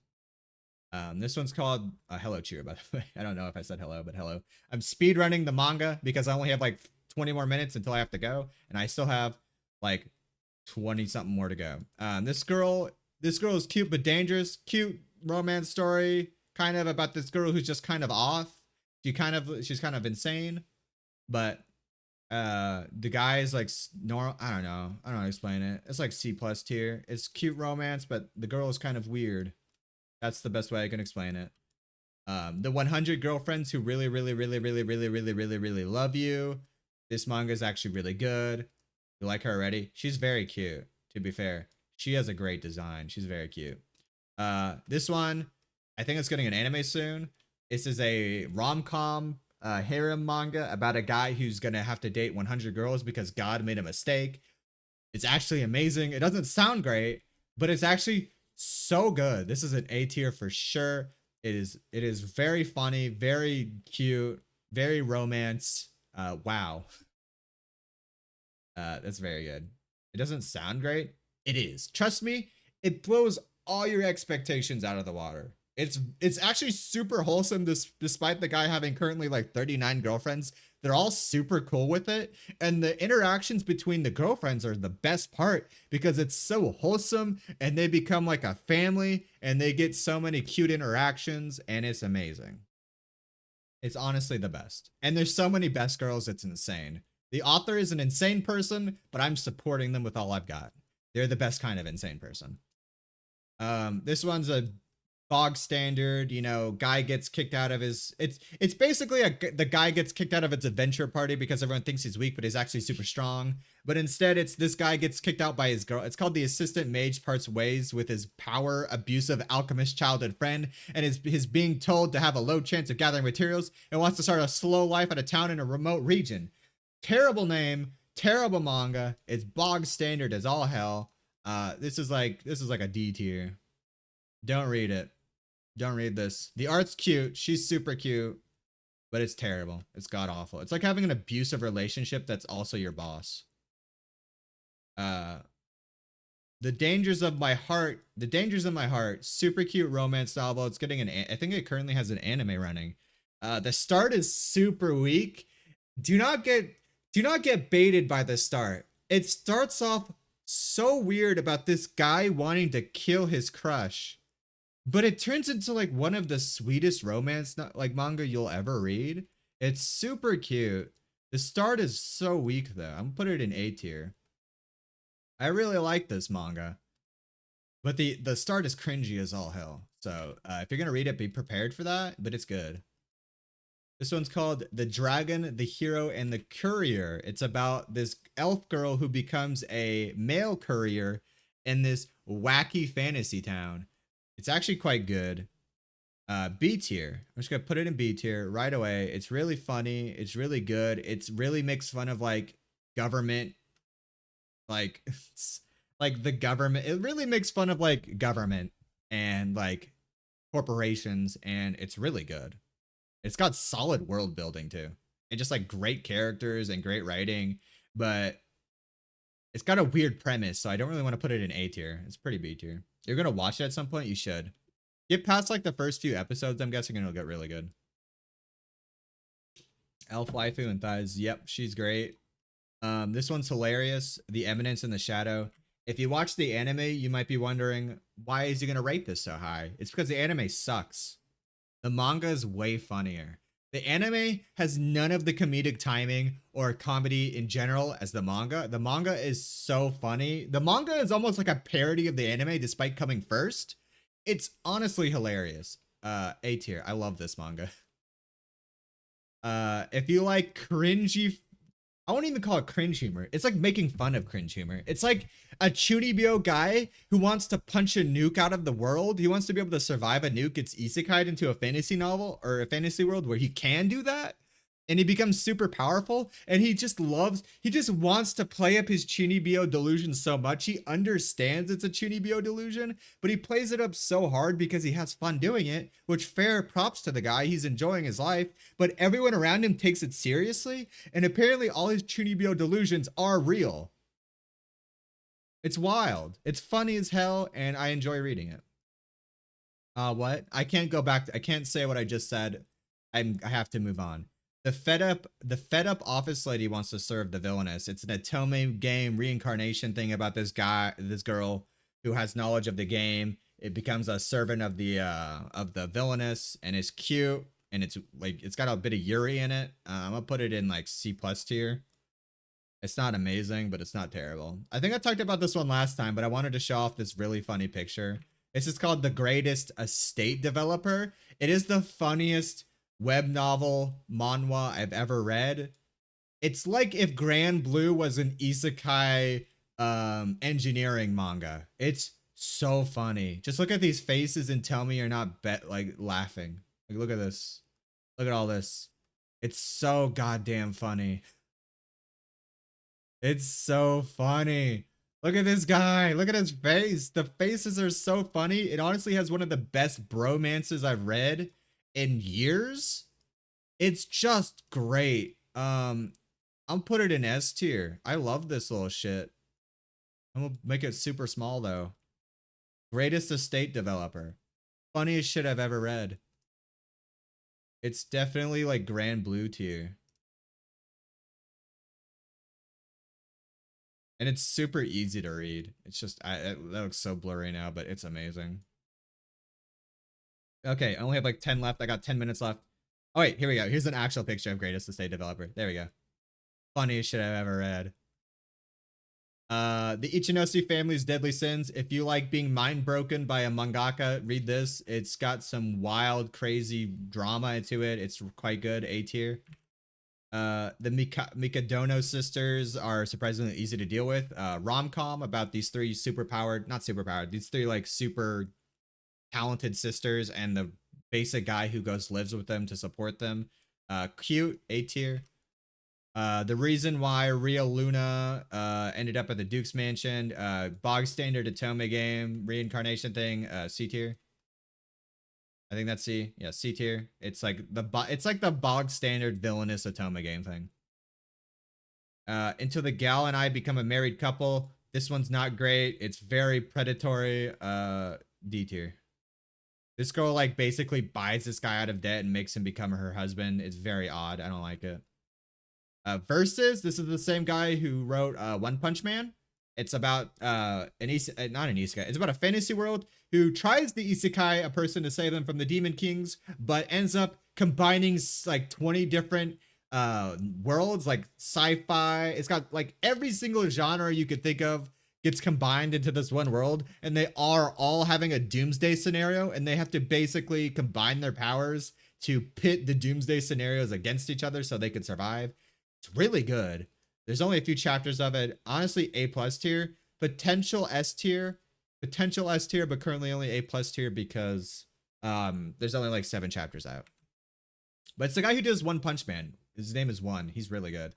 This one's called Hello Cheer, by the way. I don't know if I said hello, but hello. I'm speed running the manga because I only have like 20 more minutes until I have to go, and I still have like 20 something more to go. This girl is cute but dangerous. Cute romance story, kind of about this girl who's just kind of off. She's kind of insane, but the guy is like normal. I don't know how to explain it. It's like C+ tier. It's cute romance, but the girl is kind of weird. That's the best way I can explain it. The 100 girlfriends who really love you. This manga is actually really good. You like her already? She's very cute, to be fair. She has a great design. She's very cute. This one, I think it's getting an anime soon. This is a rom-com harem manga about a guy who's gonna have to date 100 girls because God made a mistake. It's actually amazing. It doesn't sound great, but it's actually so good. This is an A tier for sure. It is very funny, very cute, very romance. Wow. That's very good. It doesn't sound great. It is. Trust me, it blows all your expectations out of the water. It's actually super wholesome despite the guy having currently like 39 girlfriends. They're all super cool with it, and the interactions between the girlfriends are the best part because it's so wholesome and they become like a family and they get so many cute interactions and it's amazing. It's honestly the best. And there's so many best girls, it's insane. The author is an insane person, but I'm supporting them with all I've got. They're the best kind of insane person. This one's a bog standard, you know, guy gets kicked out of his, it's basically the guy gets kicked out of its adventure party because everyone thinks he's weak, but he's actually super strong. But instead it's this guy gets kicked out by his girl. It's called The Assistant Mage Parts Ways with his power abusive alchemist childhood friend, and his being told to have a low chance of gathering materials and wants to start a slow life at a town in a remote region. Terrible name, terrible manga. It's bog standard as all hell. This is like a D tier. Don't read it. Don't read this. The art's cute. She's super cute, but it's terrible. It's god awful. It's like having an abusive relationship that's also your boss. The Dangers of My Heart. The Dangers of My Heart. Super cute romance novel. It's getting I think it currently has an anime running. The start is super weak. Do not get baited by the start. It starts off so weird about this guy wanting to kill his crush. But it turns into like one of the sweetest romance like manga you'll ever read. It's super cute. The start is so weak though. I'm gonna put it in A tier. I really like this manga, but the start is cringy as all hell. So if you're gonna read it, be prepared for that. But it's good. This one's called The Dragon, the Hero, and the Courier. It's about this elf girl who becomes a male courier in this wacky fantasy town. It's actually quite good. B tier. I'm just gonna put it in B tier right away. It's really funny. It's really good. It's really makes fun of like government, like like the government. It really makes fun of like government and like corporations, and it's really good. It's got solid world building too, and just like great characters and great writing, but it's got a weird premise, so I don't really want to put it in A tier. It's pretty B tier. You're gonna watch it at some point, you should. Get past like the first few episodes, I'm guessing, and it'll get really good. Elf waifu and thighs. Yep, she's great. This one's hilarious. The Eminence in the Shadow. If you watch the anime, you might be wondering, why is he gonna rate this so high? It's because the anime sucks. The manga is way funnier. The anime has none of the comedic timing or comedy in general as the manga. The manga is so funny. The manga is almost like a parody of the anime despite coming first. It's honestly hilarious. A tier. I love this manga. If you like cringy, I won't even call it cringe humor. It's like making fun of cringe humor. It's like a Chunibyo guy who wants to punch a nuke out of the world. He wants to be able to survive a nuke. Gets isekai'd into a fantasy novel or a fantasy world where he can do that. And he becomes super powerful. And he just wants to play up his Chunibyo delusion so much. He understands it's a Chunibyo delusion, but he plays it up so hard because he has fun doing it, which fair props to the guy. He's enjoying his life, but everyone around him takes it seriously. And apparently all his Chunibyo delusions are real. It's wild. It's funny as hell, and I enjoy reading it. What? I can't go back. I can't say what I just said. I have to move on. The fed up office lady wants to serve the villainess. It's an Otome game reincarnation thing about this girl who has knowledge of the game. It becomes a servant of the villainess, and it's cute, and it's like it's got a bit of Yuri in it. I'm gonna put it in like C+ tier. It's not amazing, but it's not terrible. I think I talked about this one last time, but I wanted to show off this really funny picture. This is called The Greatest Estate Developer. It is the funniest web novel manhwa I've ever read. It's like if Grand Blue was an isekai engineering manga. It's so funny. Just look at these faces and tell me you're not like laughing. Like, look at this. Look at all this. It's so goddamn funny. It's so funny. Look at this guy. Look at his face. The faces are so funny. It honestly has one of the best bromances I've read in years. It's just great. I'll put it in S tier. I love this little shit. I'm gonna make it super small though. Greatest estate developer. Funniest shit I've ever read. It's definitely like Grand Blue tier. And it's super easy to read. It's just, that looks so blurry now, but it's amazing. Okay, I only have like 10 left. I got 10 minutes left. Oh wait, here we go. Here's an actual picture of Greatest Estate Developer. There we go. Funniest shit I've ever read. The Ichinoshi Family's Deadly Sins. If you like being mind broken by a mangaka, read this. It's got some wild, crazy drama into it. It's quite good. A tier. The Mikadono sisters are surprisingly easy to deal with. Rom-com about these three these three like super talented sisters and the basic guy who lives with them to support them. Cute, A tier. The reason why Ria Luna ended up at the Duke's Mansion, bog standard Otome game, reincarnation thing, C tier. I think that's C. Yeah, C tier. It's like the bog standard villainous Otome game thing. Until the gal and I become a married couple. This one's not great. It's very predatory. D tier. This girl like basically buys this guy out of debt and makes him become her husband. It's very odd. I don't like it. Versus, this is the same guy who wrote One Punch Man. It's about not an isekai. It's about a fantasy world who tries to isekai a person to save them from the demon kings, but ends up combining like 20 different worlds, like sci-fi. It's got like every single genre you could think of gets combined into this one world, and they are all having a doomsday scenario, and they have to basically combine their powers to pit the doomsday scenarios against each other so they can survive. It's really good. There's only a few chapters of it. Honestly, A+ tier. Potential S tier. Potential S tier, but currently only A+ tier because there's only like 7 chapters out. But it's the guy who does One Punch Man. His name is One. He's really good.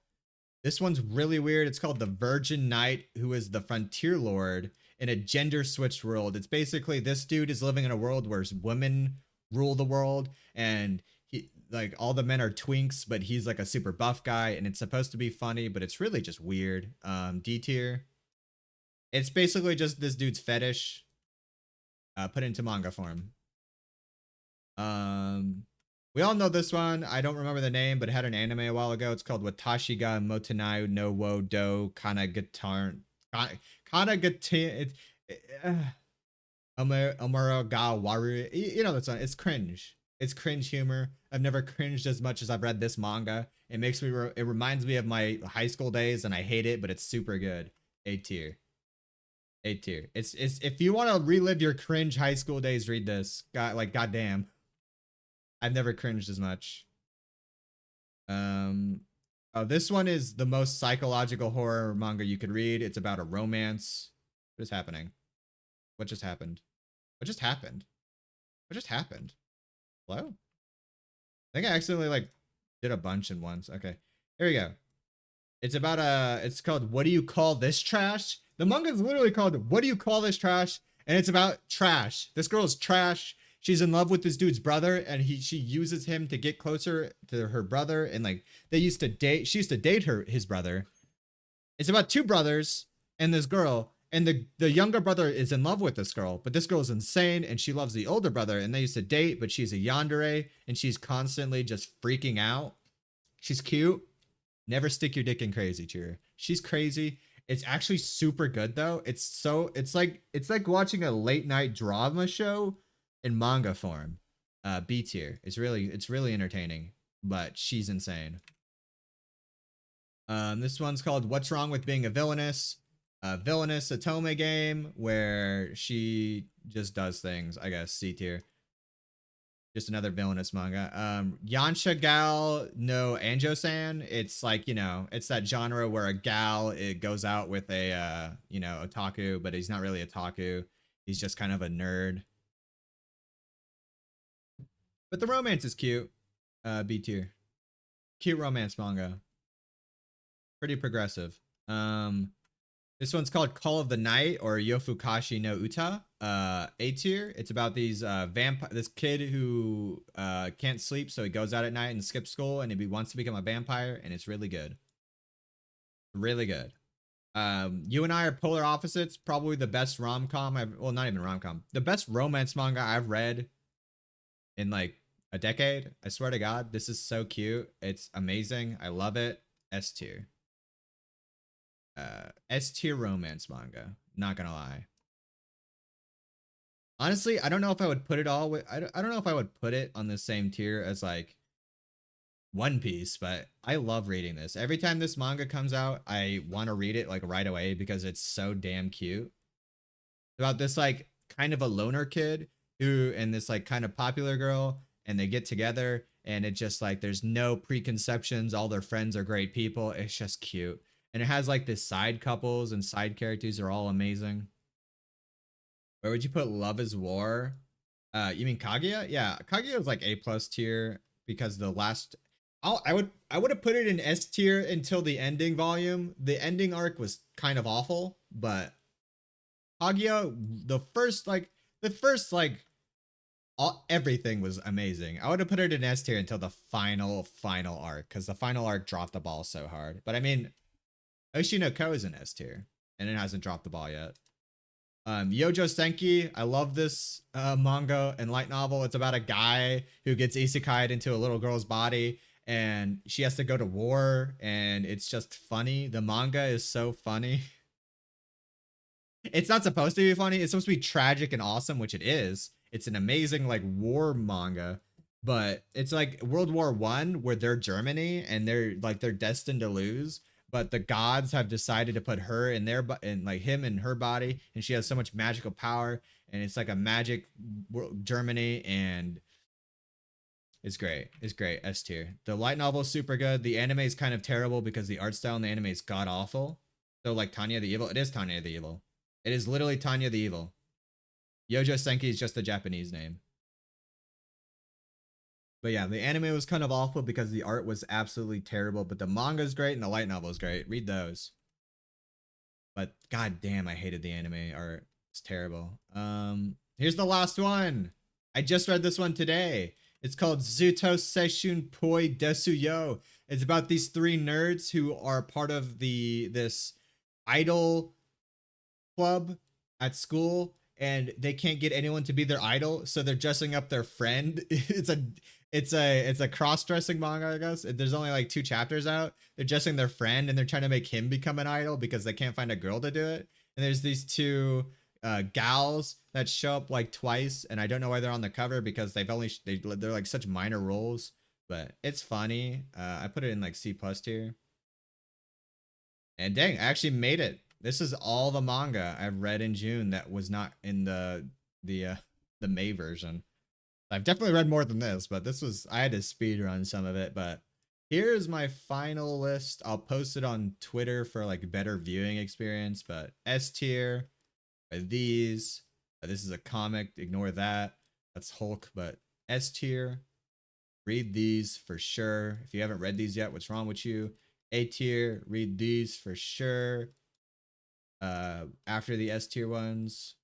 This one's really weird. It's called The Virgin Knight, who is the Frontier Lord in a gender-switched world. It's basically this dude is living in a world where women rule the world, and like all the men are twinks, but he's like a super buff guy, and it's supposed to be funny, but it's really just weird. D tier. It's basically just this dude's fetish put into manga form. We all know this one. I don't remember the name, but it had an anime a while ago. It's called Watashi ga Motenai no wo do Kanagatar. Omura ga waru. You know that song. It's cringe. It's cringe humor. I've never cringed as much as I've read this manga. It makes me. It reminds me of my high school days, and I hate it, but it's super good. A tier. A tier. It's if you want to relive your cringe high school days, read this. God, like goddamn, I've never cringed as much. Um, oh, this one is the most psychological horror manga you could read. It's about a romance. What is happening? What just happened? What just happened? What just happened? Hello? I think I accidentally like did a bunch in once. Okay, here we go. It's about it's called What Do You Call This Trash? The manga is literally called What Do You Call This Trash? And it's about trash. This girl is trash. She's in love with this dude's brother, and she uses him to get closer to her brother. And like they used to date. She used to date his brother. It's about two brothers and this girl. And the younger brother is in love with this girl, but this girl is insane and she loves the older brother. And they used to date, but she's a yandere and she's constantly just freaking out. She's cute. Never stick your dick in crazy, cheer. She's crazy. It's actually super good though. It's like watching a late night drama show in manga form. B tier. It's really entertaining, but she's insane. This one's called What's Wrong with Being a Villainess? Villainous Atome game where she just does things, I guess. C tier. Just another villainous manga. Yansha Gal no Anjo-san. It's like, you know, it's that genre where a gal it goes out with a you know, otaku, but he's not really otaku. He's just kind of a nerd. But the romance is cute. B tier. Cute romance manga. Pretty progressive. This one's called Call of the Night or Yofukashi no Uta. A tier. It's about these this kid who can't sleep, so he goes out at night and skips school, and he wants to become a vampire, and it's really good. Really good. You and I are polar opposites. Probably the best rom-com well, not even rom-com. The best romance manga I've read in like a decade. I swear to God, this is so cute. It's amazing. I love it. S tier. S tier romance manga. Not gonna lie. Honestly, I don't know if I would put it all with. I don't know if I would put it on the same tier as like One Piece, but I love reading this. Every time this manga comes out, I want to read it like right away because it's so damn cute. It's about this like kind of a loner kid who and this like kind of popular girl, and they get together, and it just like there's no preconceptions. All their friends are great people. It's just cute. And it has like this side couples and side characters are all amazing. Where would you put Love is War? You mean Kaguya? Yeah, Kaguya is like A plus tier because the last I would have put it in S tier until the ending volume. The ending arc was kind of awful, but Kaguya, the first like everything was amazing. I would have put it in S tier until the final arc because the final arc dropped the ball so hard. But I mean, Oshinoko is in S tier and it hasn't dropped the ball yet. Yojo Senki, I love this manga and light novel. It's about a guy who gets isekai'd into a little girl's body and she has to go to war, and it's just funny. The manga is so funny. It's not supposed to be funny. It's supposed to be tragic and awesome, which it is. It's an amazing like war manga, but it's like World War One where they're Germany and they're destined to lose, but the gods have decided to put her in their and like him in her body, and she has so much magical power, and it's like a magic Germany, and it's great. It's great. S tier. The light novel is super good. The anime is kind of terrible because the art style in the anime is god awful. So like Tanya the Evil, it is Tanya the Evil. It is literally Tanya the Evil. Yojo Senki is just the Japanese name. But yeah, the anime was kind of awful because the art was absolutely terrible, but the manga is great and the light novel is great. Read those. But god damn, I hated the anime art. It's terrible. Here's the last one. I just read this one today. It's called Zuto Seishun Poi Desu Yo. It's about these three nerds who are part of this idol club at school, and they can't get anyone to be their idol, so they're dressing up their friend. It's a cross-dressing manga, I guess. There's only like 2 chapters out. They're dressing their friend and they're trying to make him become an idol because they can't find a girl to do it. And there's these 2 gals that show up like twice, and I don't know why they're on the cover because they're like such minor roles, but it's funny. I put it in like C plus tier. And dang, I actually made it. This is all the manga I've read in June that was not in the May version. I've definitely read more than this, but this was, I had to speed run some of it. But here's my final list. I'll post it on Twitter for like better viewing experience. But S tier are these. This is a comic. Ignore that. That's Hulk. But S tier, read these for sure. If you haven't read these yet, what's wrong with you? A tier, read these for sure. After the S tier ones,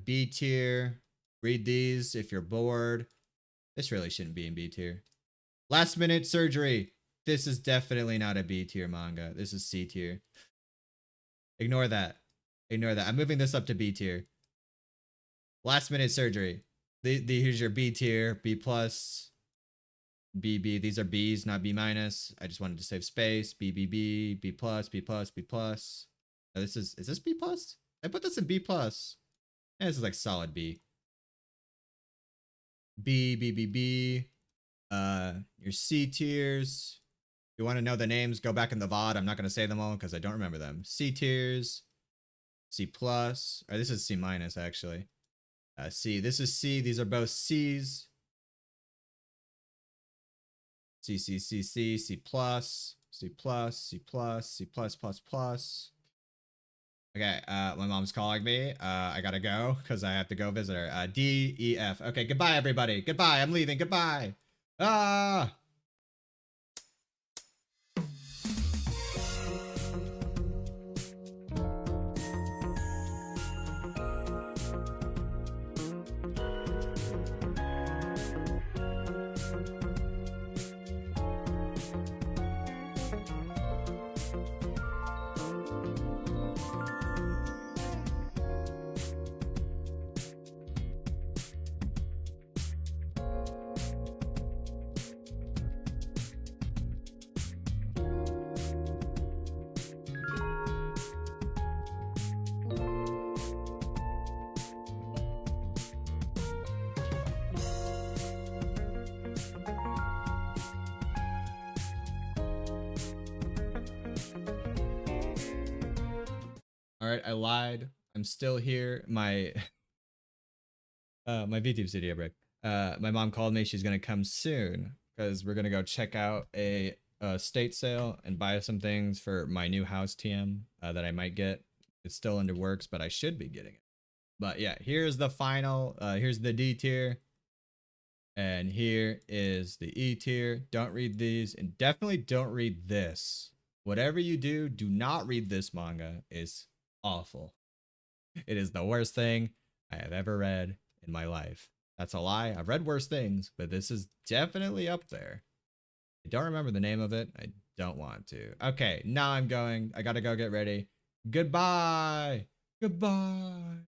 B tier, read these if you're bored. This really shouldn't be in B tier. Last minute surgery. This is definitely not a B tier manga. This is C tier. Ignore that. Ignore that. I'm moving this up to B tier. Last minute surgery. Here's your B tier, B plus, BB. These are B's, not B minus. I just wanted to save space. BBB, B plus, B plus, B plus. Oh, is this B plus? I put this in B plus. Yeah, this is like solid B. B, B, B, B. Your C tiers. If you want to know the names, go back in the VOD. I'm not going to say them all because I don't remember them. C tiers. C plus. Or this is C minus, actually. C. This is C. These are both C's. C, C, C, C, C plus, C plus, C plus, C plus, plus, plus. Okay, my mom's calling me. I gotta go because I have to go visit her. D, E, F. Okay, goodbye, everybody. Goodbye. I'm leaving. Goodbye. Ah. All right, I lied. I'm still here. My my VTube studio break. My mom called me. She's gonna come soon because we're gonna go check out a state sale and buy some things for my new house TM that I might get. It's still under works, but I should be getting it. But yeah, here's the final. Here's the D tier, and here is the E tier. Don't read these, and definitely don't read this. Whatever you do, do not read this manga. It's awful. It is the worst thing I have ever read in my life. That's a lie. I've read worse things, but this is definitely up there. I don't remember the name of it. I don't want to. Okay, now I'm going. I gotta go get ready. Goodbye. Goodbye.